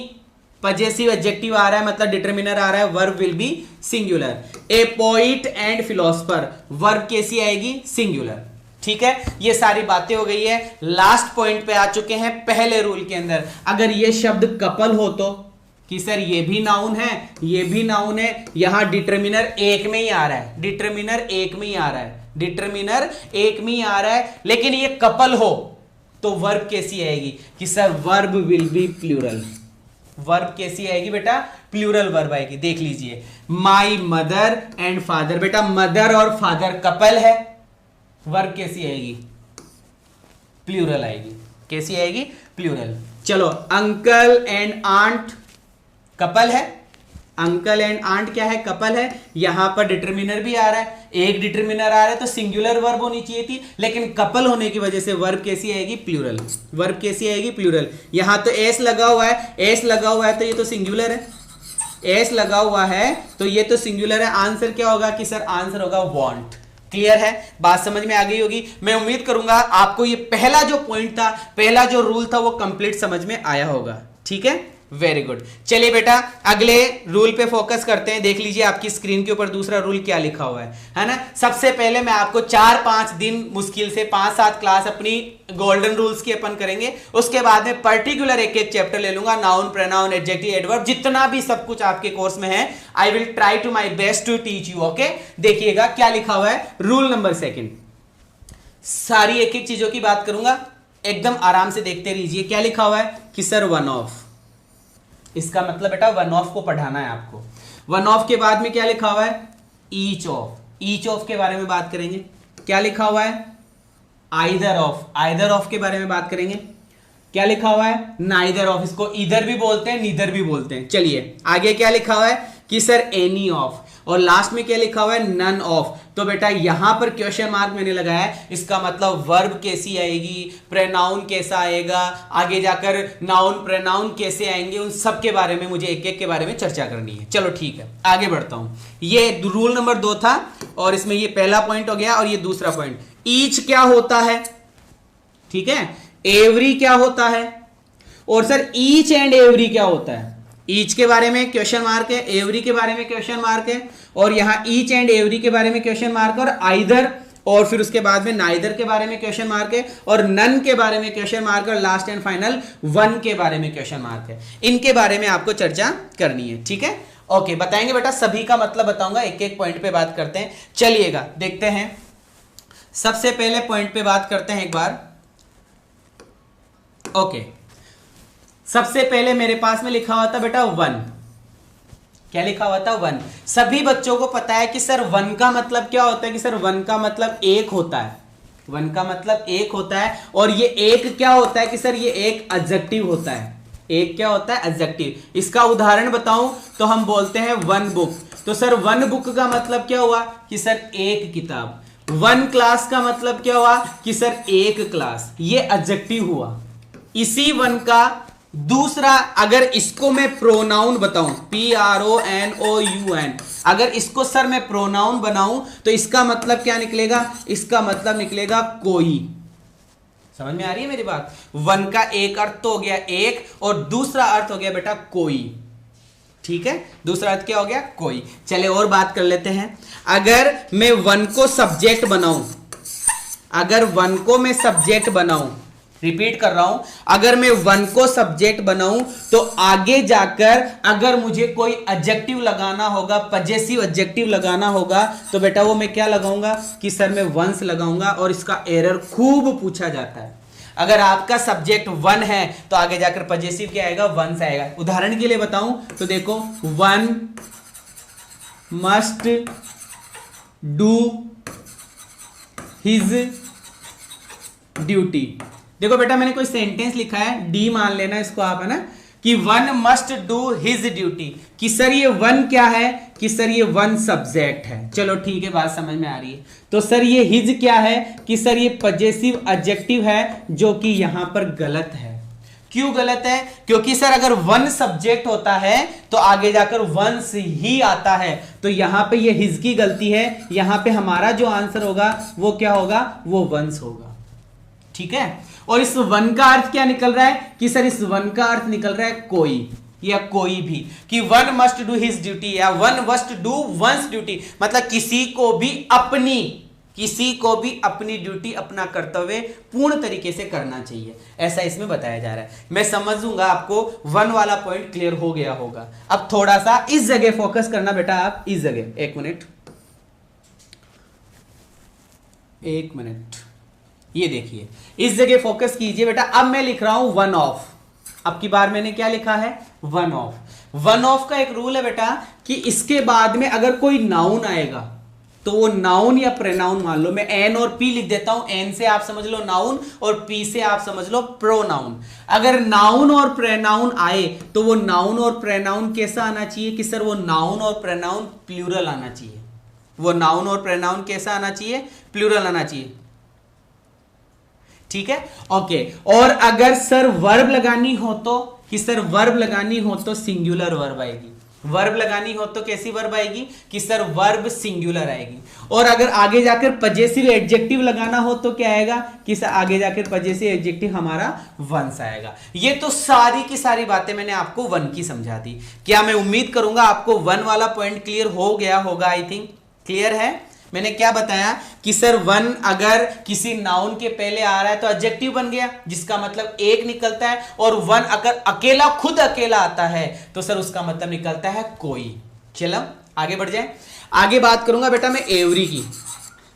पजेसिव एडजेक्टिव आ रहा है, मतलब डिटरमिनर आ रहा है, verb will be singular. A poet and philosopher, verb कैसी आएगी, सिंगुलर। ठीक है, ये सारी बातें हो गई है। लास्ट पॉइंट पे आ चुके हैं पहले रूल के अंदर। अगर ये शब्द कपल हो तो कि सर ये भी नाउन है, ये भी नाउन है, यहां डिटरमिनर एक में ही आ रहा है, डिटरमिनर एक में ही आ रहा है, डिटरमिनर एक में ही आ रहा है, लेकिन ये कपल हो तो वर्ब कैसी आएगी कि sir verb will be plural. Verb कैसी आएगी बेटा, प्लूरल वर्ब आएगी। देख लीजिए, माई मदर एंड फादर, बेटा मदर और फादर कपल है, वर्ब कैसी आएगी, प्लूरल आएगी। कैसी आएगी, प्लूरल। चलो अंकल एंड आंट कपल है, अंकल एंड आंट क्या है, कपल है, यहां पर डिटरमिनर भी आ रहा है, एक डिटरमिनर आ रहा है तो सिंगुलर वर्ब होनी चाहिए थी, लेकिन कपल होने की वजह से वर्ब कैसी आएगी, प्लूरल। वर्ब कैसी आएगी, प्लूरल। यहां तो एस लगा हुआ है, एस लगा हुआ है तो ये तो सिंगुलर है, एस लगा हुआ है तो ये तो सिंगुलर है। आंसर क्या होगा कि सर आंसर होगा वांट। क्लियर है, बात समझ में आ गई होगी। मैं उम्मीद करूंगा आपको ये पहला जो पॉइंट था, पहला जो रूल था, वो कंप्लीट समझ में आया होगा। ठीक है, वेरी गुड। चलिए बेटा अगले रूल पे फोकस करते हैं। देख लीजिए आपकी स्क्रीन के ऊपर दूसरा रूल क्या लिखा हुआ है ना। सबसे पहले मैं आपको 4-5 दिन, मुश्किल से 5-7 क्लास अपनी गोल्डन रूल्स की अपन करेंगे, उसके बाद में पर्टिकुलर एक एक चैप्टर ले लूंगा, नाउन, प्रोनाउन, एडजेक्टिव, एडवर्ब, जितना भी सब कुछ आपके कोर्स में है, I will try to my best to teach you. Okay, देखिएगा क्या लिखा हुआ है। रूल नंबर 2, सारी एक एक चीजों की बात करूंगा, एकदम आराम से देखते रहिए। क्या लिखा हुआ है कि सर वन ऑफ, इसका मतलब बेटा वन ऑफ को पढ़ाना है आपको। वन ऑफ के बाद में क्या लिखा हुआ है, ईच ऑफ, ईच ऑफ के बारे में बात करेंगे। क्या लिखा हुआ है, आइदर ऑफ, आइदर ऑफ के बारे में बात करेंगे। क्या लिखा हुआ है, नाइदर ऑफ, इसको इधर भी बोलते हैं, नीदर भी बोलते हैं। चलिए आगे क्या लिखा हुआ है कि सर एनी ऑफ, और लास्ट में क्या लिखा हुआ है, नन ऑफ। तो बेटा यहां पर क्वेश्चन मार्क मैंने लगाया है, इसका मतलब वर्ब कैसी आएगी, प्रोनाउन कैसा आएगा, आगे जाकर नाउन, प्रोनाउन कैसे आएंगे, उन सब के बारे में मुझे एक एक के बारे में चर्चा करनी है। चलो ठीक है, आगे बढ़ता हूं। ये रूल नंबर 2 था और इसमें ये पहला पॉइंट हो गया और ये दूसरा पॉइंट। ईच क्या होता है, ठीक है, एवरी क्या होता है, और सर ईच एंड एवरी क्या होता है। ईच के बारे में क्वेश्चन मार्क है, एवरी के बारे में क्वेश्चन मार्क है, और यहां ईच एंड एवरी के बारे में क्वेश्चन मार्क, और आइदर, और फिर उसके बाद में नाइदर के बारे में क्वेश्चन मार्क है, और नन के बारे में क्वेश्चन मार्क, और लास्ट एंड फाइनल वन के बारे में क्वेश्चन मार्क है। इनके बारे में आपको चर्चा करनी है। ठीक है, ओके, बताएंगे बेटा, सभी का मतलब बताऊंगा, एक एक पॉइंट पे बात करते हैं। चलिएगा देखते हैं, सबसे पहले पॉइंट पे बात करते हैं एक बार। ओके, सबसे पहले मेरे पास में लिखा हुआ था बेटा वन। क्या लिखा हुआ था, वन। सभी बच्चों को पता है कि सर वन का मतलब क्या होता है, कि सर वन का मतलब एक होता है, वन का मतलब एक होता है, और ये एक क्या होता है कि सर ये एक एडजेक्टिव होता है। एक क्या होता है, एडजेक्टिव। इसका उदाहरण बताऊं तो हम बोलते हैं वन बुक, तो सर वन बुक का मतलब क्या हुआ कि सर एक किताब। वन क्लास का मतलब क्या हुआ कि सर एक क्लास, ये एडजेक्टिव हुआ। इसी वन का दूसरा, अगर इसको मैं प्रोनाउन बताऊं, PRONOUN, अगर इसको सर मैं प्रोनाउन बनाऊं तो इसका मतलब क्या निकलेगा, इसका मतलब निकलेगा कोई। समझ में आ रही है मेरी बात। वन का एक अर्थ तो हो गया एक, और दूसरा अर्थ हो गया बेटा कोई। ठीक है, दूसरा अर्थ क्या हो गया, कोई। चले और बात कर लेते हैं। अगर मैं वन को सब्जेक्ट बनाऊं, अगर वन को मैं सब्जेक्ट बनाऊं रिपीट कर रहा हूं, अगर मैं वन को सब्जेक्ट बनाऊं तो आगे जाकर अगर मुझे कोई एडजेक्टिव लगाना होगा, पजेसिव एडजेक्टिव लगाना होगा, तो बेटा वो मैं क्या लगाऊंगा कि सर मैं वंस लगाऊंगा, और इसका एरर खूब पूछा जाता है। अगर आपका सब्जेक्ट वन है तो आगे जाकर पजेसिव क्या आएगा, वंस आएगा। उदाहरण के लिए बताऊं तो देखो, one must do his duty. देखो बेटा मैंने कोई सेंटेंस लिखा है, डी मान लेना इसको आप, है ना, कि one must do his duty, कि सर ये वन क्या है, कि सर ये वन सब्जेक्ट है। चलो ठीक है, बात समझ में आ रही है। तो सर ये हिज क्या है, कि सर ये पजेसिव एडजेक्टिव है, जो कि यहां पर गलत है। क्यों गलत है, क्योंकि सर अगर वन सब्जेक्ट होता है तो आगे जाकर वंस ही आता है, तो यहां पे ये हिज की गलती है। यहां पे हमारा जो आंसर होगा वो क्या होगा, वो वंस होगा। ठीक है, और इस वन का अर्थ क्या निकल रहा है, कि सर इस वन का अर्थ निकल रहा है कोई या कोई भी, कि one must do his duty या one must do one's duty, मतलब किसी को भी अपनी ड्यूटी, अपना कर्तव्य पूर्ण तरीके से करना चाहिए, ऐसा इसमें बताया जा रहा है। मैं समझूंगा आपको वन वाला पॉइंट क्लियर हो गया होगा। अब थोड़ा सा इस जगह फोकस करना बेटा, आप इस जगह, एक मिनट, ये देखिए, इस जगह फोकस कीजिए बेटा। अब मैं लिख रहा हूं वन ऑफ, अब की बार मैंने क्या लिखा है, वन ऑफ। वन ऑफ का एक रूल है बेटा, कि इसके बाद में अगर कोई नाउन आएगा तो वो नाउन या प्रोनाउन, मान लो मैं एन और पी लिख देता हूं, एन से आप समझ लो नाउन और पी से आप समझ लो प्रोनाउन। अगर नाउन और प्रोनाउन आए तो वो नाउन और प्रोनाउन कैसा आना चाहिए, कि सर वो नाउन और प्रोनाउन प्लूरल आना चाहिए। वो नाउन और प्रोनाउन कैसा आना चाहिए, प्लूरल आना चाहिए। ठीक है, ओके। और अगर सर वर्ब लगानी हो तो, कि सर वर्ब लगानी हो तो सिंगुलर वर्ब आएगी। वर्ब लगानी हो तो कैसी वर्ब आएगी, कि सर वर्ब सिंगुलर आएगी। और अगर आगे जाकर पजेसिव एडजेक्टिव लगाना हो तो क्या आएगा, कि सर आगे जाकर पजेसिव एडजेक्टिव हमारा वंस आएगा। ये तो सारी की सारी बातें मैंने आपको वन की समझा दी। क्या मैं उम्मीद करूंगा आपको वन वाला पॉइंट क्लियर हो गया होगा। आई थिंक क्लियर है। मैंने क्या बताया कि सर वन अगर किसी नाउन के पहले आ रहा है तो एडजेक्टिव बन गया, जिसका मतलब एक निकलता है, और वन अगर अकेला खुद अकेला आता है तो सर उसका मतलब निकलता है कोई। चलो आगे बढ़ जाए। आगे बात करूंगा बेटा मैं एवरी की।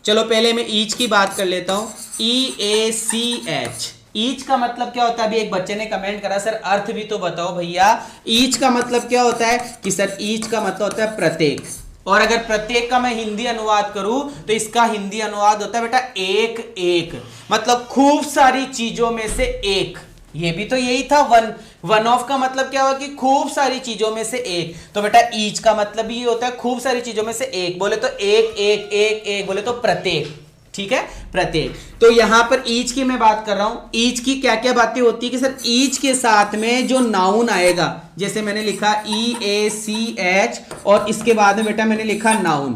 चलो पहले मैं ईच की बात कर लेता हूं। EACH, ईच का मतलब क्या होता है। अभी एक बच्चे ने कमेंट करा, सर अर्थ भी तो बताओ भैया। ईच का मतलब क्या होता है, कि सर ईच का मतलब होता है प्रत्येक। और अगर प्रत्येक का मैं हिंदी अनुवाद करूं तो इसका हिंदी अनुवाद होता है बेटा एक एक, मतलब खूब सारी चीजों में से एक। ये भी तो यही था वन। वन ऑफ का मतलब क्या हुआ, कि खूब सारी चीजों में से एक। तो बेटा ईच का मतलब भी ये होता है खूब सारी चीजों में से एक। बोले तो एक एक एक एक, बोले तो प्रत्येक। ठीक है, प्रत्येक। तो यहां पर ईच की मैं बात कर रहा हूं। ईच की क्या क्या बातें होती है, कि सर ईच के साथ में जो नाउन आएगा, जैसे मैंने लिखा EACH और इसके बाद में बेटा मैंने लिखा नाउन।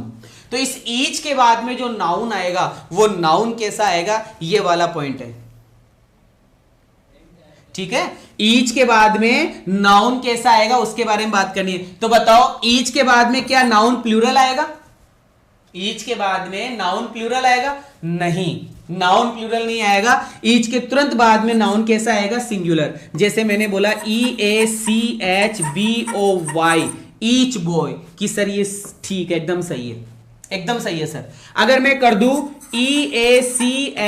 तो इस ईच के बाद में जो नाउन आएगा वो नाउन कैसा आएगा, ये वाला पॉइंट है। ठीक है, ईच के बाद में नाउन कैसा आएगा उसके बारे में बात करनी है। तो बताओ ईच के बाद में क्या नाउन प्लूरल आएगा। ईच के बाद में नाउन प्लूरल आएगा, नहीं, नाउन प्लूरल नहीं आएगा। ईच के तुरंत बाद में नाउन कैसा आएगा, सिंगुलर। जैसे मैंने बोला EACHBOY, ईच बॉय, कि सर ये ठीक है, एकदम सही है, एकदम सही है सर। अगर मैं कर दूं EACHBOYS,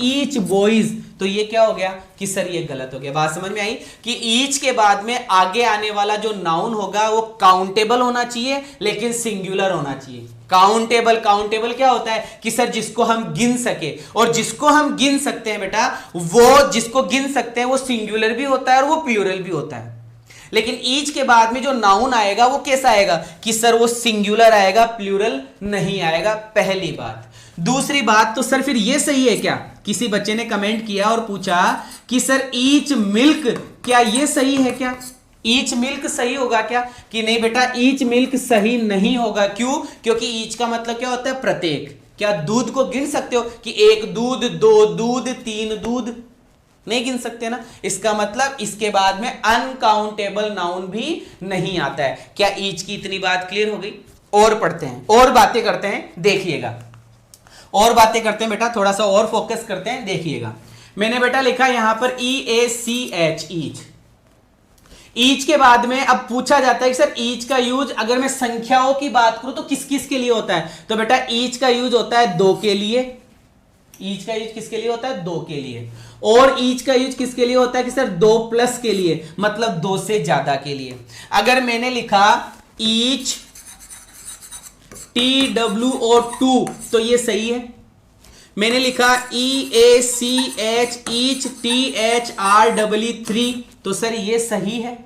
ईच बॉयज, तो ये क्या हो गया, कि सर ये गलत हो गया। बात समझ में आई, कि ईच के बाद में आगे आने वाला जो नाउन होगा वो काउंटेबल होना चाहिए, लेकिन सिंगुलर होना चाहिए। काउंटेबल, काउंटेबल क्या होता है, कि सर जिसको हम गिन सके। और जिसको हम गिन सकते हैं बेटा, वो जिसको गिन सकते हैं वो सिंगुलर भी होता है और वो प्लूरल भी होता है। लेकिन ईच के बाद में जो नाउन आएगा वो कैसा आएगा, कि सर वो सिंगुलर आएगा, प्लूरल नहीं आएगा। पहली बात। दूसरी बात, तो सर फिर ये सही है क्या। किसी बच्चे ने कमेंट किया और पूछा कि सर ईच मिल्क, क्या ये सही है क्या, ईच मिल्क सही होगा क्या, कि नहीं बेटा ईच मिल्क सही नहीं होगा। क्यों, क्योंकि ईच का मतलब क्या होता है, प्रत्येक। क्या दूध को गिन सकते हो, कि एक दूध, दो दूध, तीन दूध, नहीं गिन सकते ना। इसका मतलब इसके बाद में अनकाउंटेबल नाउन भी नहीं आता है। क्या ईच की इतनी बात क्लियर हो गई। और पढ़ते हैं और बातें करते हैं, देखिएगा। और बातें करते हैं बेटा, थोड़ा सा और फोकस करते हैं। देखिएगा मैंने बेटा लिखा यहां पर EACH, ईच। ईच के बाद में अब पूछा जाता है कि सर ईच का यूज अगर मैं संख्याओं की बात करूं तो किस किस के लिए होता है? तो बेटा ईच का यूज होता है 2 के लिए। ईच का यूज किसके लिए होता है? 2 के लिए। और ईच का यूज किसके लिए होता है कि सर 2 प्लस के लिए, मतलब 2 से ज्यादा के लिए। अगर मैंने लिखा ईच TWO2 तो ये सही है। मैंने लिखा EACH ईच THREE तो सर ये सही है।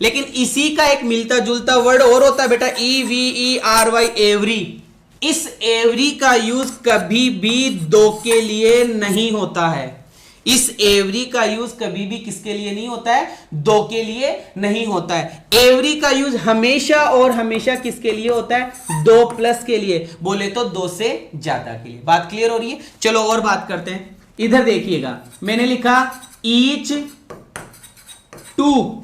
लेकिन इसी का एक मिलता जुलता वर्ड और होता है बेटा, EVERY, एवरी। इस एवरी का यूज कभी भी 2 के लिए नहीं होता है। इस एवरी का यूज कभी भी किसके लिए नहीं होता है? 2 के लिए नहीं होता है। एवरी का यूज हमेशा और हमेशा किसके लिए होता है? 2 प्लस के लिए, बोले तो 2 से ज्यादा के लिए। बात क्लियर हो रही है? चलो और बात करते हैं। इधर देखिएगा मैंने लिखा ईच 2।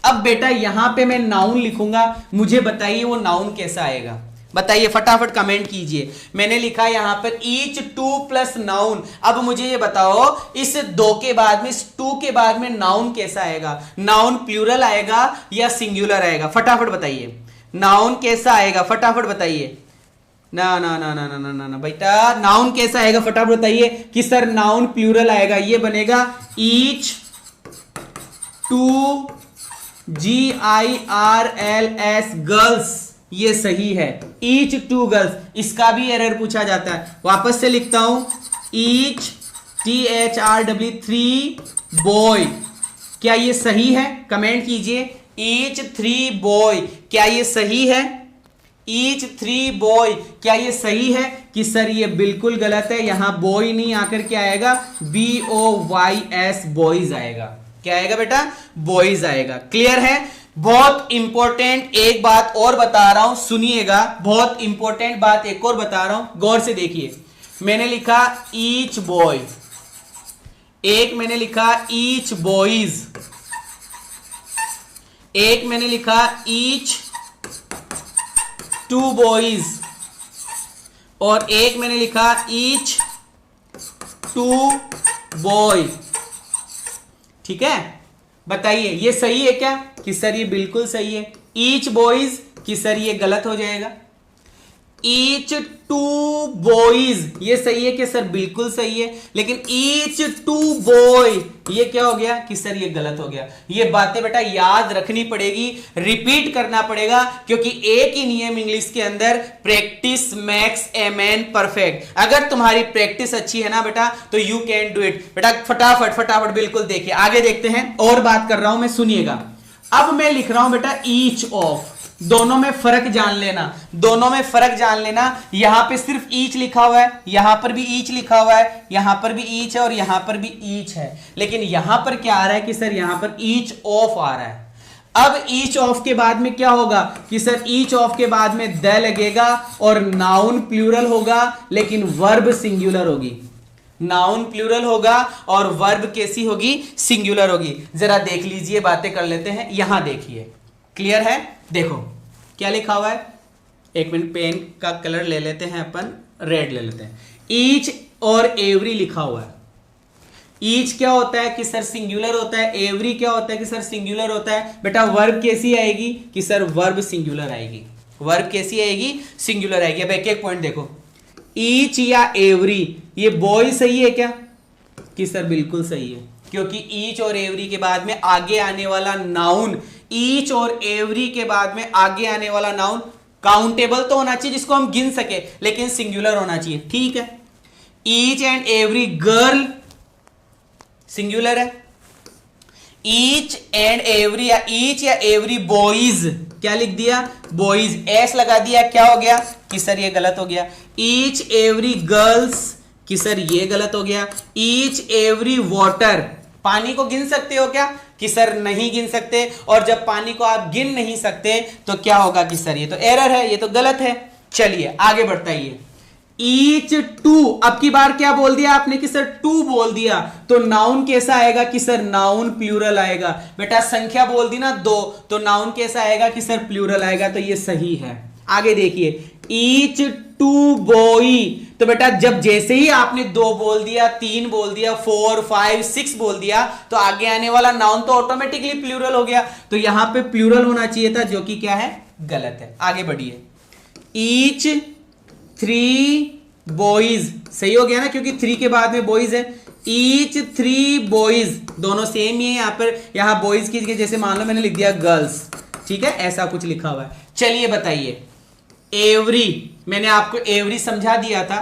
अब बेटा यहां पे मैं नाउन लिखूंगा, मुझे बताइए वो नाउन कैसा आएगा? बताइए फटाफट कमेंट कीजिए। मैंने लिखा यहां पर ईच 2 प्लस नाउन। अब मुझे ये बताओ इस 2 के बाद में, इस 2 के बाद में नाउन कैसा आएगा? नाउन प्लूरल आएगा या सिंगुलर आएगा? फटाफट बताइए नाउन कैसा आएगा, फटाफट बताइए। ना ना ना ना ना ना ना ना बेटा, नाउन कैसा आएगा फटाफट बताइए कि सर नाउन प्लूरल आएगा। ये बनेगा ईच 2 GIRLS, गर्ल्स। ये सही है, ईच 2 गर्ल्स। इसका भी एरर पूछा जाता है, वापस से लिखता हूं ईच THREE बॉय। क्या ये सही है? कमेंट कीजिए। ईच 3 बॉय, क्या ये सही है? ईच 3 बॉय, क्या ये सही है? कि सर ये बिल्कुल गलत है। यहां बॉय नहीं आकर क्या आएगा? BOYS, बॉयज आएगा। क्या आएगा बेटा? बॉयज आएगा। क्लियर है? बहुत इंपॉर्टेंट एक बात और बता रहा हूं, सुनिएगा। बहुत इंपॉर्टेंट बात एक और बता रहा हूं, गौर से देखिए। मैंने लिखा ईच बॉय, एक मैंने लिखा ईच बॉयज, एक मैंने लिखा ईच 2 बॉयज, और एक मैंने लिखा ईच 2 बॉय। ठीक है, बताइए ये सही है क्या? कि सर ये बिल्कुल सही है। ईच बॉयज, कि सर ये गलत हो जाएगा। ईच 2 बॉयज, ये सही है कि सर बिल्कुल सही है। लेकिन ईच 2 बॉय, ये क्या हो गया? कि सर ये गलत हो गया। ये बातें बेटा याद रखनी पड़ेगी, रिपीट करना पड़ेगा, क्योंकि एक ही नियम इंग्लिश के अंदर, practice makes a man perfect. अगर तुम्हारी प्रैक्टिस अच्छी है ना बेटा तो यू कैन डू इट। बेटा फटाफट फटाफट बिल्कुल देखिए, आगे देखते हैं। और बात कर रहा हूं मैं, सुनिएगा। अब मैं लिख रहा हूं बेटा ईच ऑफ। दोनों में फर्क जान लेना, दोनों में फर्क जान लेना। यहां पे सिर्फ ईच लिखा हुआ है, यहां पर भी ईच लिखा हुआ है, यहां पर भी ईच है और यहां पर भी ईच है। लेकिन यहां पर क्या आ रहा है कि सर यहां पर ईच ऑफ आ रहा है। अब ईच ऑफ के बाद में क्या होगा कि सर ईच ऑफ के बाद में द लगेगा और नाउन प्लूरल होगा लेकिन वर्ब सिंगुलर होगी। नाउन प्लूरल होगा और वर्ब कैसी होगी? सिंगुलर होगी। जरा देख लीजिए, बातें कर लेते हैं। यहां देखिए, क्लियर है? देखो क्या लिखा हुआ है। एक मिनट, पेन का कलर ले लेते हैं अपन, रेड ले लेते हैं। ईच और एवरी लिखा हुआ है। ईच क्या होता है कि सर सिंगुलर होता है, एवरी क्या होता है कि सर सिंगुलर होता है। बेटा वर्ब कैसी आएगी कि सर वर्ब सिंगुलर आएगी। वर्ब कैसी आएगी? सिंगुलर आएगी। अब एक एक पॉइंट देखो, ईच या एवरी, ये बॉय सही है क्या? कि सर बिल्कुल सही है, क्योंकि ईच और एवरी के बाद में आगे आने वाला नाउन, ईच और एवरी के बाद में आगे आने वाला नाउन काउंटेबल तो होना चाहिए, जिसको हम गिन सके, लेकिन सिंगुलर होना चाहिए। ठीक है, each and every girl singular है। ईच एंड एवरी या ईच या एवरी बॉयज, क्या लिख दिया? बॉयज, एस लगा दिया, क्या हो गया कि सर ये गलत हो गया। ईच एवरी गर्ल्स, कि सर ये गलत हो गया। ईच एवरी वाटर, पानी को गिन सकते हो क्या? कि सर नहीं गिन सकते। और जब पानी को आप गिन नहीं सकते तो क्या होगा कि सर ये तो एरर है, ये तो गलत है। चलिए आगे बढ़ताइए। ईच 2, अब की बार क्या बोल दिया आपने कि सर 2 बोल दिया, तो नाउन कैसा आएगा कि सर नाउन प्लूरल आएगा। बेटा संख्या बोल दी ना 2, तो नाउन कैसा आएगा कि सर प्लूरल आएगा। तो ये सही है। आगे देखिए ईच टू बॉय, तो बेटा जब जैसे ही आपने 2 बोल दिया, 3 बोल दिया, 4 5 6 बोल दिया, तो आगे आने वाला नाउन तो ऑटोमेटिकली प्लूरल हो गया। तो यहां पे प्लूरल होना चाहिए था, जो कि क्या है, गलत है। आगे बढ़िए, ईच 3 बॉयज, सही हो गया ना, क्योंकि 3 के बाद में बॉयज है। ईच 3 बॉयज, दोनों सेम ही है। यहां पर यहां बॉयज की जगह जैसे मान लो मैंने लिख दिया गर्ल्स, ठीक है, ऐसा कुछ लिखा हुआ है। चलिए बताइए, एवरी, मैंने आपको एवरी समझा दिया था,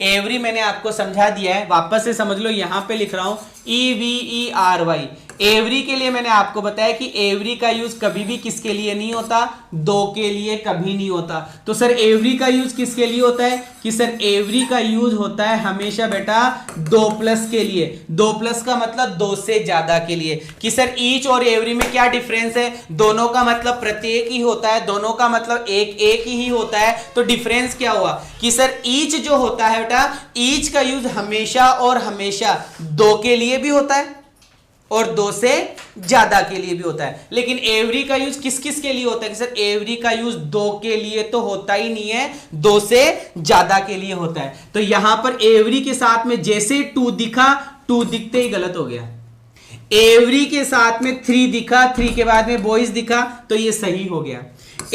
एवरी मैंने आपको समझा दिया है, वापस से समझ लो। यहां पे लिख रहा हूं EVERY, एवरी के लिए मैंने आपको बताया कि एवरी का यूज कभी भी किसके लिए नहीं होता, 2 के लिए कभी नहीं होता। तो सर एवरी का यूज किसके लिए होता है, कि सर एवरी का यूज होता है हमेशा बेटा 2+ के लिए। 2+ का मतलब 2 से ज्यादा के लिए। कि सर ईच और एवरी में क्या डिफरेंस है, दोनों का मतलब प्रत्येक ही होता है, दोनों का मतलब एक एक ही होता है। तो डिफरेंस क्या हुआ, कि सर ईच जो होता है बेटा, ईच का यूज हमेशा और हमेशा 2 के लिए भी होता है और 2 से ज्यादा के लिए भी होता है। लेकिन एवरी का यूज किस किस के लिए होता है, कि सर एवरी का यूज 2 के लिए तो होता ही नहीं है, 2 से ज्यादा के लिए होता है। तो यहां पर एवरी के साथ में जैसे 2 दिखा, 2 दिखते ही गलत हो गया। एवरी के साथ में 3 दिखा, 3 के बाद में बॉयज दिखा, तो ये सही हो गया।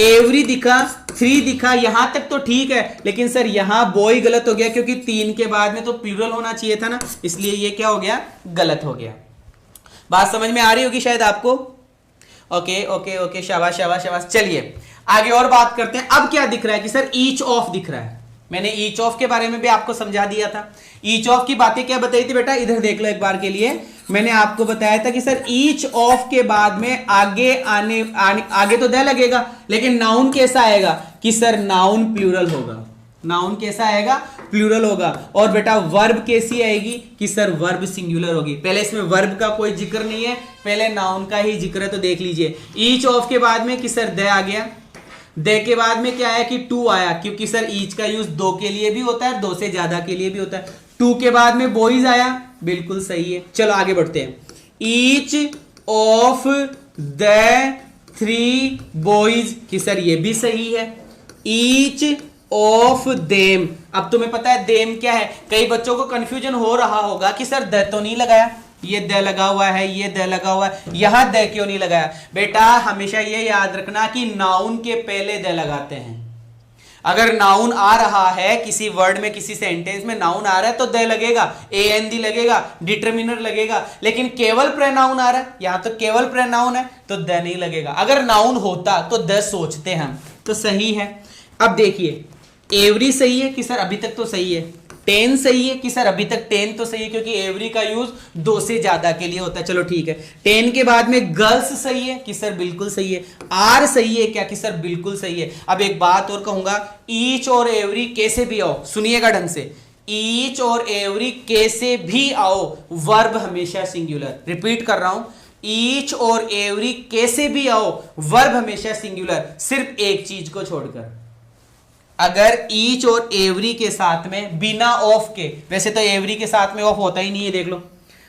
एवरी दिखा, 3 दिखा, यहां तक तो ठीक है, लेकिन सर यहां बॉय गलत हो गया, क्योंकि 3 के बाद में तो प्लूरल होना चाहिए था ना, इसलिए ये क्या हो गया, गलत हो गया। बात समझ में आ रही होगी शायद आपको। ओके ओके ओके, शाबाश शाबाश शाबाश। चलिए आगे और बात करते हैं। अब क्या दिख रहा है, कि सर ईच ऑफ दिख रहा है। मैंने ईच ऑफ के बारे में भी आपको समझा दिया था। ईच ऑफ की बातें क्या बताई थी बेटा, इधर देख लो एक बार के लिए। मैंने आपको बताया था कि सर ईच ऑफ के बाद में आगे आगे तो द लगेगा, लेकिन नाउन कैसा आएगा, कि सर नाउन प्लूरल होगा। नाउन कैसा आएगा, प्लूरल होगा। और बेटा वर्ब कैसी आएगी, कि सर वर्ब सिंगुलर होगी। पहले इसमें वर्ब का कोई जिक्र नहीं है, पहले नाउन का ही जिक्र है। तो देख लीजिए ईच ऑफ के बाद में कि सर द आ गया, द के बाद में क्या आया, कि 2 आया, क्योंकि सर ईच का यूज 2 के लिए भी होता है, 2 से ज्यादा के लिए भी होता है। 2 के बाद में बॉयज आया, बिल्कुल सही है। चलो आगे बढ़ते हैं। ईच ऑफ द 3 बॉयज, कि सर ये भी सही है। ईच ऑफ देम, अब तुम्हें पता है देम क्या है। कई बच्चों को कंफ्यूजन हो रहा होगा कि सर द तो नहीं लगाया, ये द लगा हुआ है, ये द लगा हुआ है, यहां द क्यों नहीं लगाया। बेटा हमेशा ये याद रखना कि नाउन के पहले द लगाते हैं। अगर नाउन आ रहा है किसी वर्ड में, किसी सेंटेंस में नाउन आ रहा है तो द लगेगा, AND लगेगा, डिटरमिनर लगेगा। लेकिन केवल प्रोनाउन आ रहा है, यहां तो केवल प्रोनाउन है, तो द नहीं लगेगा। अगर नाउन होता तो द सोचते हम, तो सही है। अब देखिए एवरी सही है, कि सर अभी तक तो सही है। 10 सही है, कि सर अभी तक 10 तो सही है, क्योंकि एवरी का यूज 2 से ज्यादा के लिए होता है। चलो ठीक है। 10 के बाद में गर्ल्स सही है, कि सर बिल्कुल सही है। आर सही है क्या, कि सर बिल्कुल सही है। अब एक बात और कहूंगा, ईच और एवरी कैसे भी आओ, सुनिएगा ढंग से, ईच और एवरी कैसे भी आओ, वर्ब हमेशा सिंगुलर। रिपीट कर रहा हूं, ईच और एवरी कैसे भी आओ, वर्ब हमेशा सिंगुलर, सिर्फ एक चीज को छोड़कर। अगर ईच और एवरी के साथ में बिना ऑफ के, वैसे तो एवरी के साथ में ऑफ होता ही नहीं है, देख लो।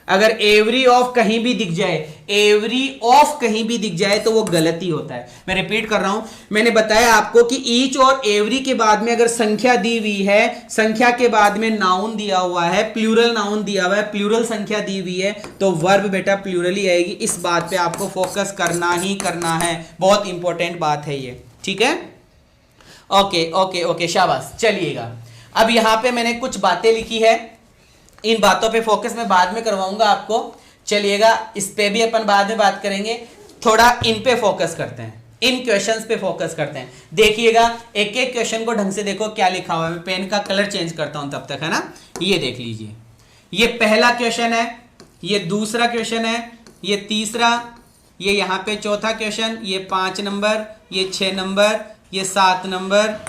अगर एवरी ऑफ कहीं भी दिख जाए, एवरी ऑफ कहीं भी दिख जाए, तो वो गलत ही होता है। मैं रिपीट कर रहा हूं, मैंने बताया आपको कि ईच और एवरी के बाद में अगर संख्या दी हुई है, संख्या के बाद में नाउन दिया हुआ है, प्लूरल नाउन दिया हुआ है, प्लूरल संख्या दी हुई है, तो वर्ब बेटा प्लूरल ही आएगी। इस बात पे आपको फोकस करना ही करना है, बहुत इंपॉर्टेंट बात है ये, ठीक है। ओके ओके ओके, शाबाश। चलिएगा अब यहां पे मैंने कुछ बातें लिखी है, इन बातों पे फोकस मैं बाद में करवाऊंगा आपको। चलिएगा इस पे भी अपन बाद में बात करेंगे, थोड़ा इन पे फोकस करते हैं, इन क्वेश्चंस पे फोकस करते हैं। देखिएगा एक एक क्वेश्चन को ढंग से देखो क्या लिखा हुआ है। मैं पेन का कलर चेंज करता हूं तब तक, है ना। ये देख लीजिए, ये पहला क्वेश्चन है, ये दूसरा क्वेश्चन है, ये तीसरा, ये यहां पे चौथा क्वेश्चन, ये 5 नंबर, ये 6 नंबर, ये 7 नंबर,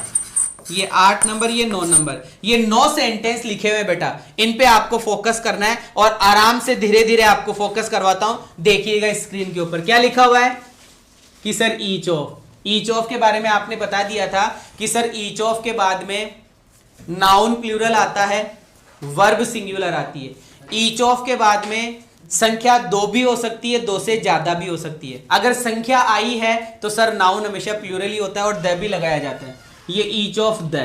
ये 8 नंबर, ये 9 नंबर। ये 9 सेंटेंस लिखे हुए बेटा, इन पे आपको फोकस करना है और आराम से धीरे धीरे आपको फोकस करवाता हूं। देखिएगा स्क्रीन के ऊपर क्या लिखा हुआ है, कि sir each of. Each of के बारे में आपने बता दिया था कि सर ईच ऑफ के बाद में नाउन प्लूरल आता है, वर्ब सिंगुलर आती है। ईच ऑफ के बाद में संख्या 2 भी हो सकती है, 2 से ज्यादा भी हो सकती है। अगर संख्या आई है तो सर नाउन हमेशा प्लूरल ही होता है और द भी लगाया जाता है। ये ईच ऑफ द,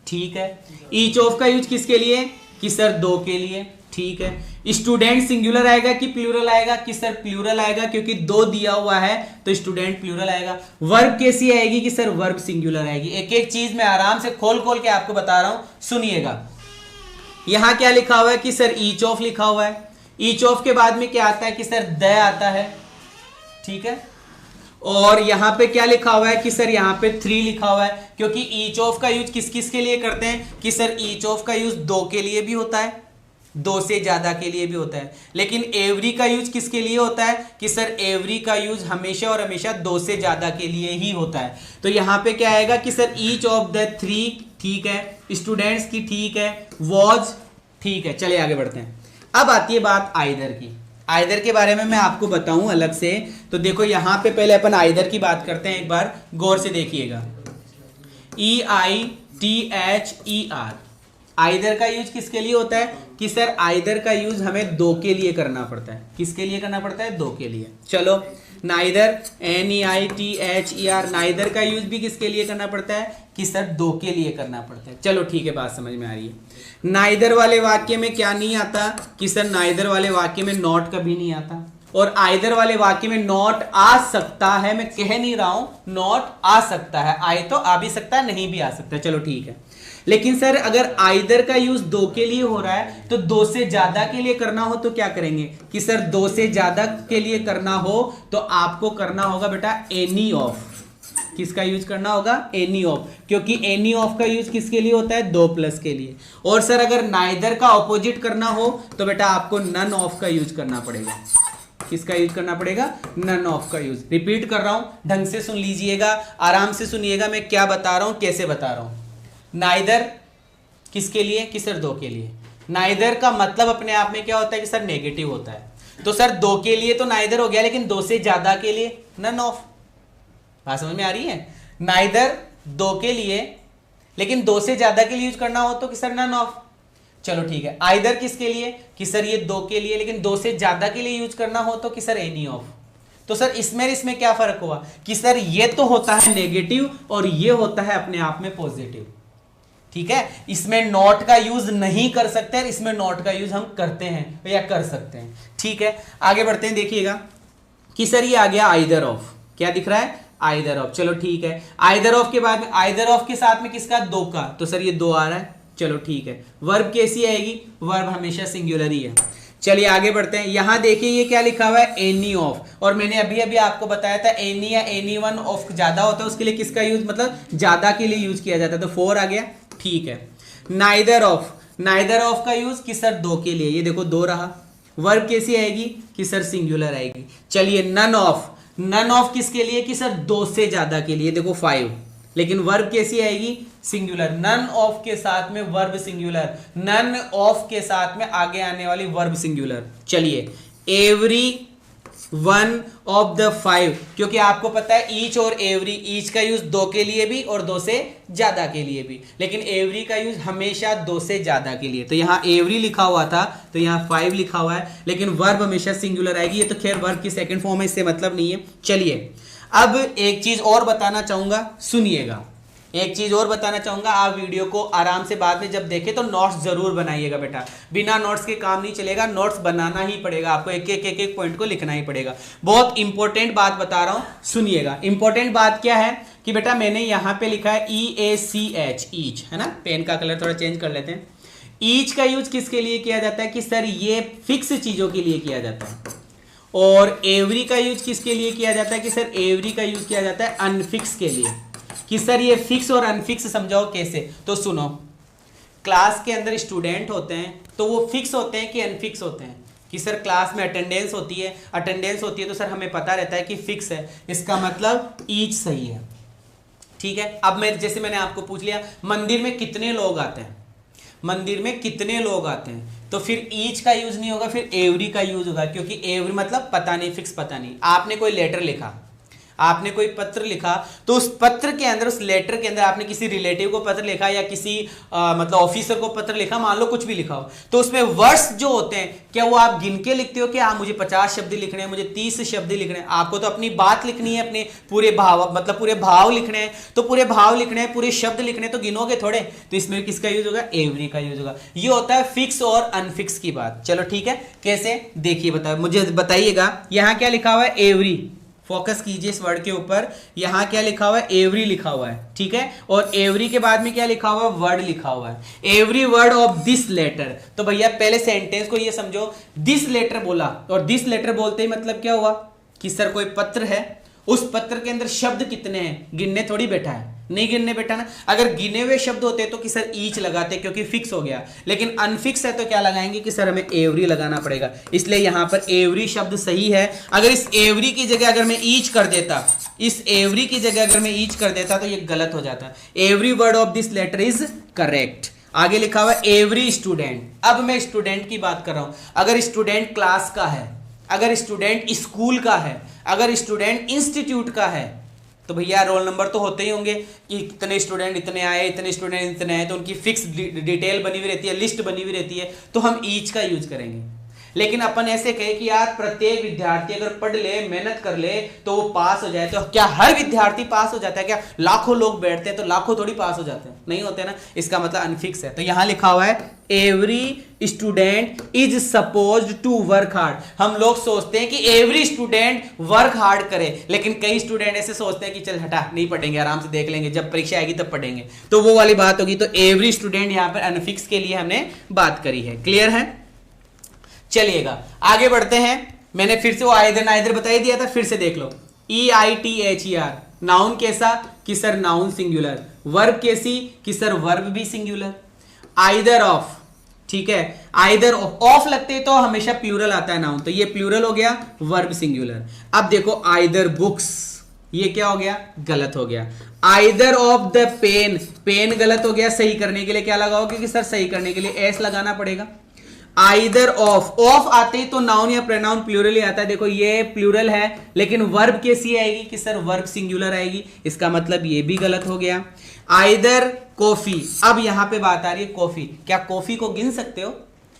ठीक है। ईच ऑफ का यूज किसके लिए कि सर दो के लिए, ठीक है। स्टूडेंट सिंगुलर आएगा कि प्लूरल आएगा कि सर प्लूरल आएगा, क्योंकि दो दिया हुआ है तो स्टूडेंट प्लूरल आएगा। वर्ब कैसी आएगी कि सर वर्ब सिंगुलर आएगी। एक एक चीज मैं आराम से खोल खोल के आपको बता रहा हूं, सुनिएगा। यहां क्या लिखा हुआ है कि सर ईच ऑफ लिखा हुआ है। ईच ऑफ के बाद में क्या आता है कि सर द आता है, ठीक है। और यहां पे क्या लिखा हुआ है कि सर यहां पे 3 लिखा हुआ है, क्योंकि ईच ऑफ का यूज किस किस के लिए करते हैं कि सर ईच ऑफ का यूज दो के लिए भी होता है, दो से ज्यादा के लिए भी होता है। लेकिन एवरी का यूज किसके लिए होता है कि सर एवरी का यूज हमेशा और हमेशा दो से ज्यादा के लिए ही होता है। तो यहां पे क्या आएगा कि सर ईच ऑफ द 3, ठीक है। स्टूडेंट्स की, ठीक है। वॉज, ठीक है। चलिए आगे बढ़ते हैं। अब आती है बात आइदर की। आइदर के बारे में मैं आपको बताऊं अलग से। तो देखो यहां पे पहले अपन आइदर की बात करते हैं, एक बार गौर से देखिएगा। EITHER, आइदर का यूज किसके लिए होता है कि सर आइदर का यूज हमें दो के लिए करना पड़ता है। किसके लिए करना पड़ता है? दो के लिए। चलो नाइदर, NEITHER, नाइदर का यूज भी किसके लिए करना पड़ता है कि सर दो के लिए करना पड़ता है। चलो ठीक है, बात समझ में आ रही है। नाइदर वाले वाक्य में क्या नहीं आता कि सर नाइदर वाले वाक्य में नॉट कभी नहीं आता, और आइदर वाले वाक्य में नॉट आ सकता है। मैं कह नहीं रहा हूं नॉट आ सकता है, आए तो आ भी सकता है, नहीं भी आ सकता है। चलो ठीक है। लेकिन सर अगर आइदर का यूज दो के लिए हो रहा है तो दो से ज्यादा के लिए करना हो तो क्या करेंगे कि सर दो से ज्यादा के लिए करना हो तो आपको करना होगा बेटा एनी ऑफ। किसका यूज करना होगा? एनी ऑफ, क्योंकि एनी ऑफ का यूज किसके लिए होता है? दो प्लस के लिए। और सर अगर नाइदर का ऑपोजिट करना हो तो बेटा आपको नन ऑफ का यूज करना पड़ेगा। किसका यूज करना पड़ेगा? नन ऑफ का यूज। रिपीट कर रहा हूं, ढंग से सुन लीजिएगा, आराम से सुनिएगा मैं क्या बता रहा हूं, कैसे बता रहा हूं। नाइदर किसके लिए कि सर दो के लिए। नाइदर का मतलब अपने आप में क्या होता है कि सर नेगेटिव होता है। तो सर दो के लिए तो नाइदर हो गया, लेकिन दो से ज्यादा के लिए नन ऑफ। बात समझ में आ रही है? नाइदर दो के लिए, लेकिन दो से ज्यादा के लिए यूज करना हो तो कि सर नन ऑफ। चलो ठीक है। आइदर किसके लिए कि सर ये दो के लिए, लेकिन दो से ज्यादा के लिए यूज करना हो तो कि सर एनी ऑफ। तो सर इसमें क्या फर्क हुआ कि सर ये तो होता है नेगेटिव और ये होता है अपने आप में पॉजिटिव, ठीक है। इसमें नॉट का यूज नहीं कर सकते, इसमें नॉट का यूज हम करते हैं या कर सकते हैं, ठीक है। आगे बढ़ते हैं, देखिएगा कि सर ये आ गया आइदर ऑफ। क्या दिख रहा है? Either of. चलो ठीक है। आइदर ऑफ के बाद में, आइदर ऑफ के साथ में किसका? दो का। तो सर ये दो आ रहा है। चलो ठीक है। वर्ब कैसी आएगी? वर्ब हमेशा सिंगुलर ही है। चलिए आगे बढ़ते हैं। यहां देखिए ये क्या लिखा हुआ है? Any of. और मैंने अभी अभी आपको बताया था एनी या एनी वन ऑफ ज्यादा होता है, उसके लिए किसका यूज मतलब ज्यादा के लिए यूज किया जाता है। तो 4 आ गया, ठीक है। नाइदर ऑफ, नाइदर ऑफ का यूज कि सर दो के लिए। ये देखो दो रहा। वर्ब कैसी आएगी कि सर सिंगुलर आएगी। चलिए नन ऑफ, नन ऑफ किसके लिए कि सर दो से ज्यादा के लिए। देखो 5। लेकिन वर्ब कैसी आएगी? सिंगुलर। नन ऑफ के साथ में वर्ब सिंगुलर, नन ऑफ के साथ में आगे आने वाली वर्ब सिंगुलर। चलिए एवरी वन ऑफ द 5, क्योंकि आपको पता है ईच और एवरी, ईच का यूज दो के लिए भी और दो से ज्यादा के लिए भी, लेकिन एवरी का यूज हमेशा दो से ज्यादा के लिए। तो यहाँ एवरी लिखा हुआ था तो यहाँ 5 लिखा हुआ है, लेकिन वर्ब हमेशा सिंगुलर आएगी। ये तो खैर वर्ब की सेकंड फॉर्म है, इससे मतलब नहीं है। चलिए अब एक चीज और बताना चाहूंगा, सुनिएगा। एक चीज और बताना चाहूंगा, आप वीडियो को आराम से बाद में जब देखें तो नोट्स जरूर बनाइएगा बेटा। बिना नोट्स के काम नहीं चलेगा, नोट्स बनाना ही पड़ेगा आपको, एक एक पॉइंट को लिखना ही पड़ेगा। बहुत इंपॉर्टेंट बात बता रहा हूं, सुनिएगा। इंपॉर्टेंट बात क्या है कि बेटा मैंने यहां पे लिखा है EACH, ईच, है ना। पेन का कलर थोड़ा चेंज कर लेते हैं। ईच का यूज किसके लिए किया जाता है कि सर ये फिक्स चीजों के लिए किया जाता है। और एवरी का यूज किसके लिए किया जाता है कि सर एवरी का यूज किया जाता है अनफिक्स के लिए। कि सर ये फिक्स और अनफिक्स समझाओ कैसे? तो सुनो, क्लास के अंदर स्टूडेंट होते हैं तो वो फिक्स होते हैं कि अनफिक्स होते हैं? कि सर क्लास में अटेंडेंस होती है, अटेंडेंस होती है तो सर हमें पता रहता है कि फिक्स है, इसका मतलब ईच सही है, ठीक है। अब मैं जैसे मैंने आपको पूछ लिया मंदिर में कितने लोग आते हैं, मंदिर में कितने लोग आते हैं, तो फिर ईच का यूज नहीं होगा, फिर एवरी का यूज होगा, क्योंकि एवरी मतलब पता नहीं, फिक्स पता नहीं। आपने कोई लेटर लिखा, आपने कोई पत्र लिखा तो उस पत्र के अंदर, उस लेटर के अंदर आपने किसी रिलेटिव को पत्र लिखा या किसी मतलब ऑफिसर को पत्र लिखा, मान लो कुछ भी लिखा हो, तो उसमें वर्ड्स जो होते हैं क्या वो आप गिन के लिखते हो कि हाँ मुझे 50 शब्द लिखने हैं, मुझे 30 शब्द लिखने हैं? आपको तो अपनी बात लिखनी है, अपने पूरे भाव मतलब पूरे भाव लिखने हैं, तो पूरे भाव लिखने हैं, पूरे शब्द लिखने हैं, तो गिनोगे थोड़े। तो इसमें किसका यूज होगा? एवरी का यूज होगा। ये होता है फिक्स और अनफिक्स की बात। चलो ठीक है, कैसे देखिए, बताओ मुझे, बताइएगा। यहां क्या लिखा हुआ है? एवरी। फोकस कीजिए इस वर्ड के ऊपर। यहां क्या लिखा हुआ है? एवरी लिखा हुआ है, ठीक है। और एवरी के बाद में क्या लिखा हुआ है? वर्ड लिखा हुआ है, every word of this letter. तो भैया पहले सेंटेंस को ये समझो, दिस लेटर बोला, और दिस लेटर बोलते ही मतलब क्या हुआ कि सर कोई पत्र है, उस पत्र के अंदर शब्द कितने हैं, गिनने थोड़ी बैठा है, नहीं गिनने बैठा ना। अगर गिने हुए शब्द होते तो कि सर ईच लगाते, क्योंकि फिक्स हो गया। लेकिन अनफिक्स है तो क्या लगाएंगे कि सर हमें एवरी लगाना पड़ेगा, इसलिए यहां पर एवरी शब्द सही है। अगर इस एवरी की जगह अगर मैं ईच कर देता, इस एवरी की जगह अगर मैं ईच कर देता तो ये गलत हो जाता। Every word of this letter is correct. आगे लिखा हुआ एवरी स्टूडेंट। अब मैं स्टूडेंट की बात कर रहा हूं। अगर स्टूडेंट क्लास का है, अगर स्टूडेंट स्कूल का है, अगर स्टूडेंट इंस्टीट्यूट का है, तो भैया रोल नंबर तो होते ही होंगे कि कितने स्टूडेंट इतने आए, इतने स्टूडेंट इतने आए, तो उनकी फिक्स डिटेल बनी हुई रहती है, लिस्ट बनी हुई रहती है, तो हम ईच का यूज करेंगे। लेकिन अपन ऐसे कहे कि यार प्रत्येक विद्यार्थी अगर पढ़ ले, मेहनत कर ले तो वो पास हो जाए, तो क्या हर विद्यार्थी पास हो जाता है? क्या लाखों लोग बैठते हैं तो लाखों थोड़ी पास हो जाते हैं? नहीं होते ना। इसका मतलब अनफिक्स है। तो यहां लिखा हुआ है every student is supposed to work hard. हम लोग सोचते हैं कि एवरी स्टूडेंट वर्क हार्ड करे, लेकिन कई स्टूडेंट ऐसे सोचते हैं कि चल हटा, नहीं पढ़ेंगे, आराम से देख लेंगे, जब परीक्षा आएगी तब पढ़ेंगे, तो वो वाली बात होगी। तो एवरी स्टूडेंट यहां पर अनफिक्स के लिए हमने बात करी है। क्लियर है? चलिएगा आगे बढ़ते हैं। मैंने फिर से वो आइदर नाइदर बता ही दिया था, फिर से देख लो। EITHER नाउन कैसा कि सर नाउन सिंगुलर, वर्ब कैसी कि सर वर्ब भी सिंगुलर। आइदर ऑफ, ठीक है, आइदर ऑफ लगते तो हमेशा प्लूरल आता है नाउन, तो ये प्लूरल हो गया, वर्ब सिंगुलर। अब देखो आइदर बुक्स, ये क्या हो गया? गलत हो गया। Either of the pen, pen गलत हो गया, सही करने के लिए क्या लगाओगे कि सर सही करने के लिए एस लगाना पड़ेगा। आइदर ऑफ, ऑफ आते ही तो नाउन या प्रोनाउन प्लूरल ही आता है। देखो ये प्लूरल है, लेकिन वर्ब कैसी आएगी कि सर वर्ब सिंगुलर आएगी, इसका मतलब ये भी गलत हो गया। आइदर कॉफी, अब यहां पे बात आ रही है कॉफी, क्या कॉफी को गिन सकते हो?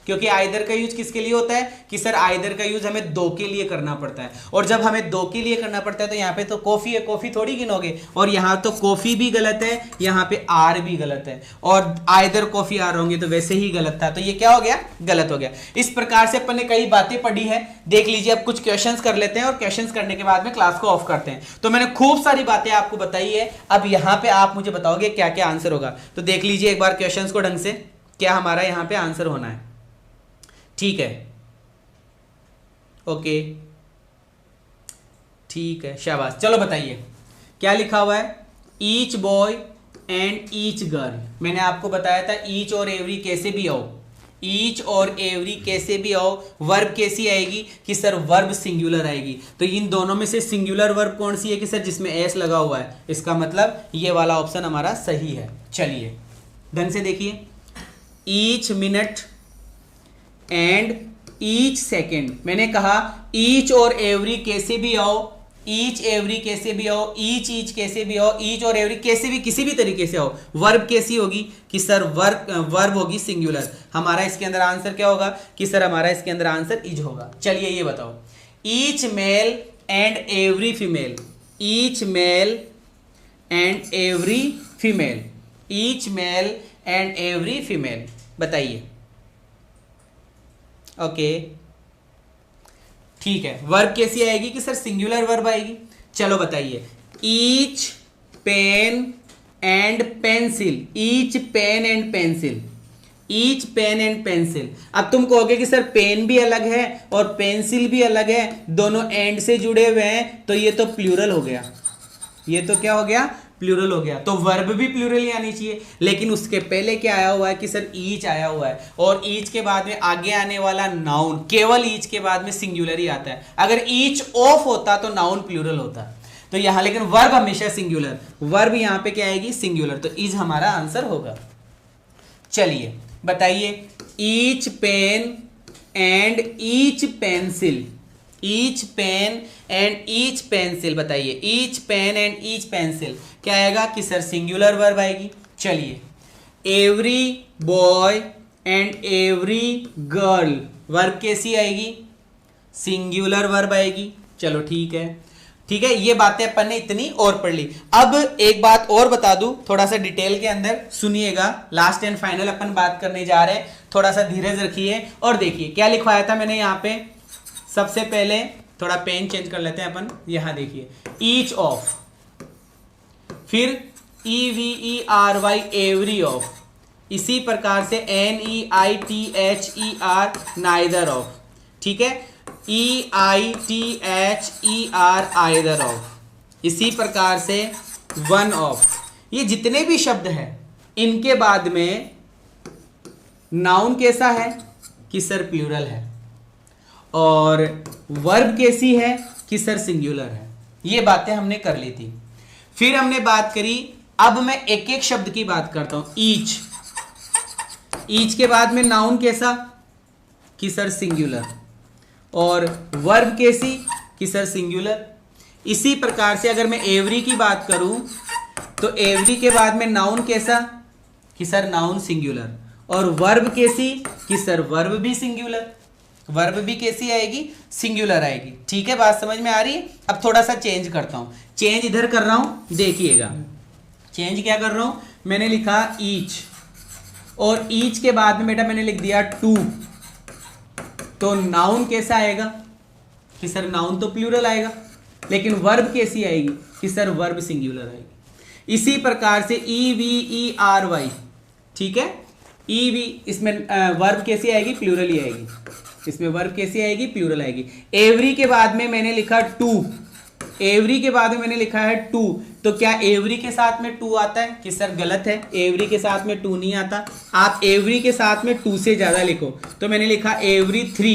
क्योंकि आइदर का यूज किसके लिए होता है कि सर आइदर का यूज हमें दो के लिए करना पड़ता है, और जब हमें दो के लिए करना पड़ता है तो यहाँ पे तो कॉफी है, कॉफी थोड़ी गिनोगे, और यहाँ तो कॉफी भी गलत है, यहाँ पे आर भी गलत है, और आइदर कॉफी आर होंगे तो वैसे ही गलत था, तो ये क्या हो गया? गलत हो गया। इस प्रकार से अपन ने कई बातें पढ़ी है, देख लीजिए। अब कुछ क्वेश्चंस कर लेते हैं और क्वेश्चंस करने के बाद में क्लास को ऑफ करते हैं। तो मैंने खूब सारी बातें आपको बताई है, अब यहाँ पे आप मुझे बताओगे क्या क्या आंसर होगा। तो देख लीजिए एक बार क्वेश्चंस को ढंग से, क्या हमारा यहाँ पे आंसर होना है, ठीक है? ओके, ठीक है, शाबाश। चलो बताइए क्या लिखा हुआ है? Each boy and each girl. मैंने आपको बताया था ईच और एवरी कैसे भी आओ, ईच और एवरी कैसे भी आओ, वर्ब कैसी आएगी कि सर वर्ब सिंगुलर आएगी। तो इन दोनों में से सिंगुलर वर्ब कौन सी है कि सर जिसमें एस लगा हुआ है, इसका मतलब ये वाला ऑप्शन हमारा सही है। चलिए ढंग से देखिए, each minute and each second. मैंने कहा ईच और एवरी कैसे भी आओ, ईच एवरी कैसे भी आओ, ईच ईच कैसे भी आओ, ईच और एवरी कैसे भी किसी भी तरीके से आओ, वर्ब कैसी होगी कि सर वर्ब होगी सिंगुलर। हमारा इसके अंदर आंसर क्या होगा कि सर हमारा इसके अंदर आंसर इज होगा। चलिए ये बताओ, each male and every female, each male and every female, each male and every female, बताइए। ओके ठीक है, वर्ब कैसी आएगी कि सर सिंगुलर वर्ब आएगी। चलो बताइए, each pen and pencil, each pen and pencil, each pen and pencil. अब तुम कहोगे कि सर पेन भी अलग है और पेंसिल भी अलग है, दोनों एंड से जुड़े हुए हैं, तो ये तो प्लूरल हो गया, ये तो क्या हो गया? प्लूरल हो गया। तो वर्ब भी प्लूरल ही आनी चाहिए, लेकिन उसके पहले क्या आया हुआ है कि सर ईच आया हुआ है, और ईच के बाद में आगे आने वाला नाउन केवल ईच के बाद में सिंगुलर ही आता है। अगर ईच ऑफ होता तो नाउन प्लूरल होता, तो यहां लेकिन वर्ब हमेशा सिंगुलर, वर्ब यहां पे क्या आएगी? सिंगुलर, तो इज हमारा आंसर होगा। चलिए बताइए, each pen and each pencil, each pen and each pencil, बताइए each pen and each pencil क्या आएगा कि सर सिंगुलर वर्ब आएगी। चलिए every boy and every girl verb कैसी आएगी, सिंगुलर वर्ब आएगी। चलो ठीक है, ठीक है, ये बातें अपन ने इतनी और पढ़ ली। अब एक बात और बता दूं थोड़ा सा डिटेल के अंदर, सुनिएगा, लास्ट एंड फाइनल अपन बात करने जा रहे हैं, थोड़ा सा धीरज रखिए और देखिए क्या लिखवाया था मैंने यहाँ पे। सबसे पहले थोड़ा पेन चेंज कर लेते हैं अपन, यहां देखिए ईच ऑफ, फिर EVERY एवरी ऑफ, इसी प्रकार से NEITHER नाइदर ऑफ, ठीक है, EITHER आइदर ऑफ, इसी प्रकार से वन ऑफ। ये जितने भी शब्द हैं इनके बाद में नाउन कैसा है कि सर प्लूरल है, और वर्ब कैसी है कि सर सिंगुलर है। ये बातें हमने कर ली थी। फिर हमने बात करी, अब मैं एक एक शब्द की बात करता हूं। ईच, ईच के बाद में नाउन कैसा कि सर सिंगुलर, और वर्ब कैसी कि सर सिंगुलर। इसी प्रकार से अगर मैं एवरी की बात करूं तो एवरी के बाद में नाउन कैसा कि सर नाउन सिंगुलर, और वर्ब कैसी कि सर वर्ब भी सिंगुलर, वर्ब भी कैसी आएगी, सिंगुलर आएगी। ठीक है, बात समझ में आ रही है। अब थोड़ा सा चेंज करता हूं, चेंज इधर कर रहा हूं, देखिएगा चेंज क्या कर रहा हूं। मैंने लिखा ईच, और ईच के बाद में बेटा मैंने लिख दिया टू, तो नाउन कैसा आएगा कि सर नाउन तो प्लूरल आएगा, लेकिन वर्ब कैसी आएगी कि सर वर्ब सिंगुलर आएगी। इसी प्रकार से EVERY, ठीक है, EV, इसमें वर्ब कैसी आएगी, प्लूरल ही आएगी, इसमें वर्ब कैसी आएगी, प्लूरल आएगी। एवरी के बाद में मैंने लिखा टू, एवरी के बाद में मैंने लिखा है टू, तो क्या एवरी के साथ में टू आता है कि सर गलत है, एवरी के साथ में टू नहीं आता। आप एवरी के साथ में टू से ज्यादा लिखो, तो मैंने लिखा एवरी थ्री,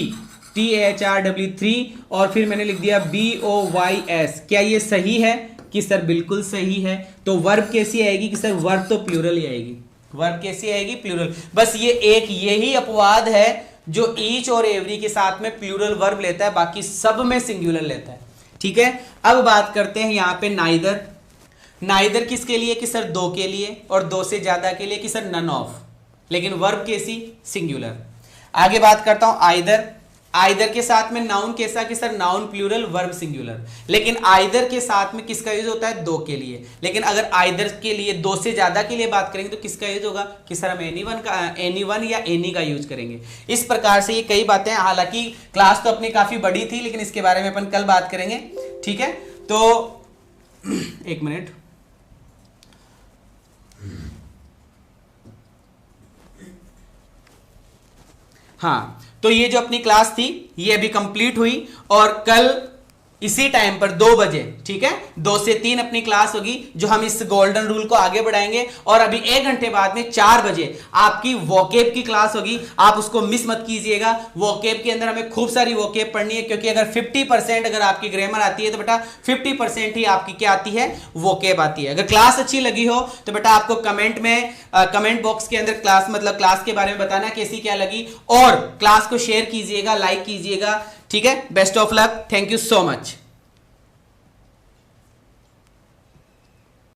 THRW3, और फिर मैंने लिख दिया BOYS। क्या ये सही है कि सर बिल्कुल सही है। तो वर्ब कैसी आएगी कि सर वर्ब तो प्लूरल ही आएगी, वर्ब कैसी आएगी, प्लूरल। बस ये एक यही अपवाद है जो ईच और एवरी के साथ में प्लूरल वर्ब लेता है, बाकी सब में सिंगुलर लेता है। ठीक है, अब बात करते हैं यहाँ पे नाइदर। नाइदर किसके लिए कि सर दो के लिए, और दो से ज्यादा के लिए कि सर नन ऑफ, लेकिन वर्ब कैसी, सिंगुलर। आगे बात करता हूं आइदर। आइदर के साथ में नाउन कैसा कि sir noun plural, verb singular, लेकिन आइदर के साथ में किसका यूज होता है, दो के लिए। लेकिन अगर आइदर के लिए दो से ज्यादा के लिए बात करेंगे तो किसका यूज होगा कि सर हम एनीवन या एनी का यूज करेंगे। इस प्रकार से ये कई बातें, हालांकि क्लास तो अपनी काफी बड़ी थी, लेकिन इसके बारे में अपन कल बात करेंगे। ठीक है, तो एक मिनट, हाँ, तो ये जो अपनी क्लास थी ये अभी कंप्लीट हुई, और कल इसी टाइम पर 2 बजे, ठीक है, 2 से 3 अपनी क्लास होगी, जो हम इस गोल्डन रूल को आगे बढ़ाएंगे। और अभी 1 घंटे बाद में 4 बजे आपकी वोकेब की क्लास होगी, आप उसको मिस मत कीजिएगा। वोकेब के अंदर हमें खूब सारी वोकेब पढ़नी है, क्योंकि अगर 50% अगर आपकी ग्रामर आती है तो बेटा 50% ही आपकी क्या आती है, वोकेब आती है। अगर क्लास अच्छी लगी हो तो बेटा आपको कमेंट बॉक्स के अंदर क्लास के बारे में बताना कैसी क्या लगी, और क्लास को शेयर कीजिएगा, लाइक कीजिएगा। ठीक है, best of luck, thank you so much.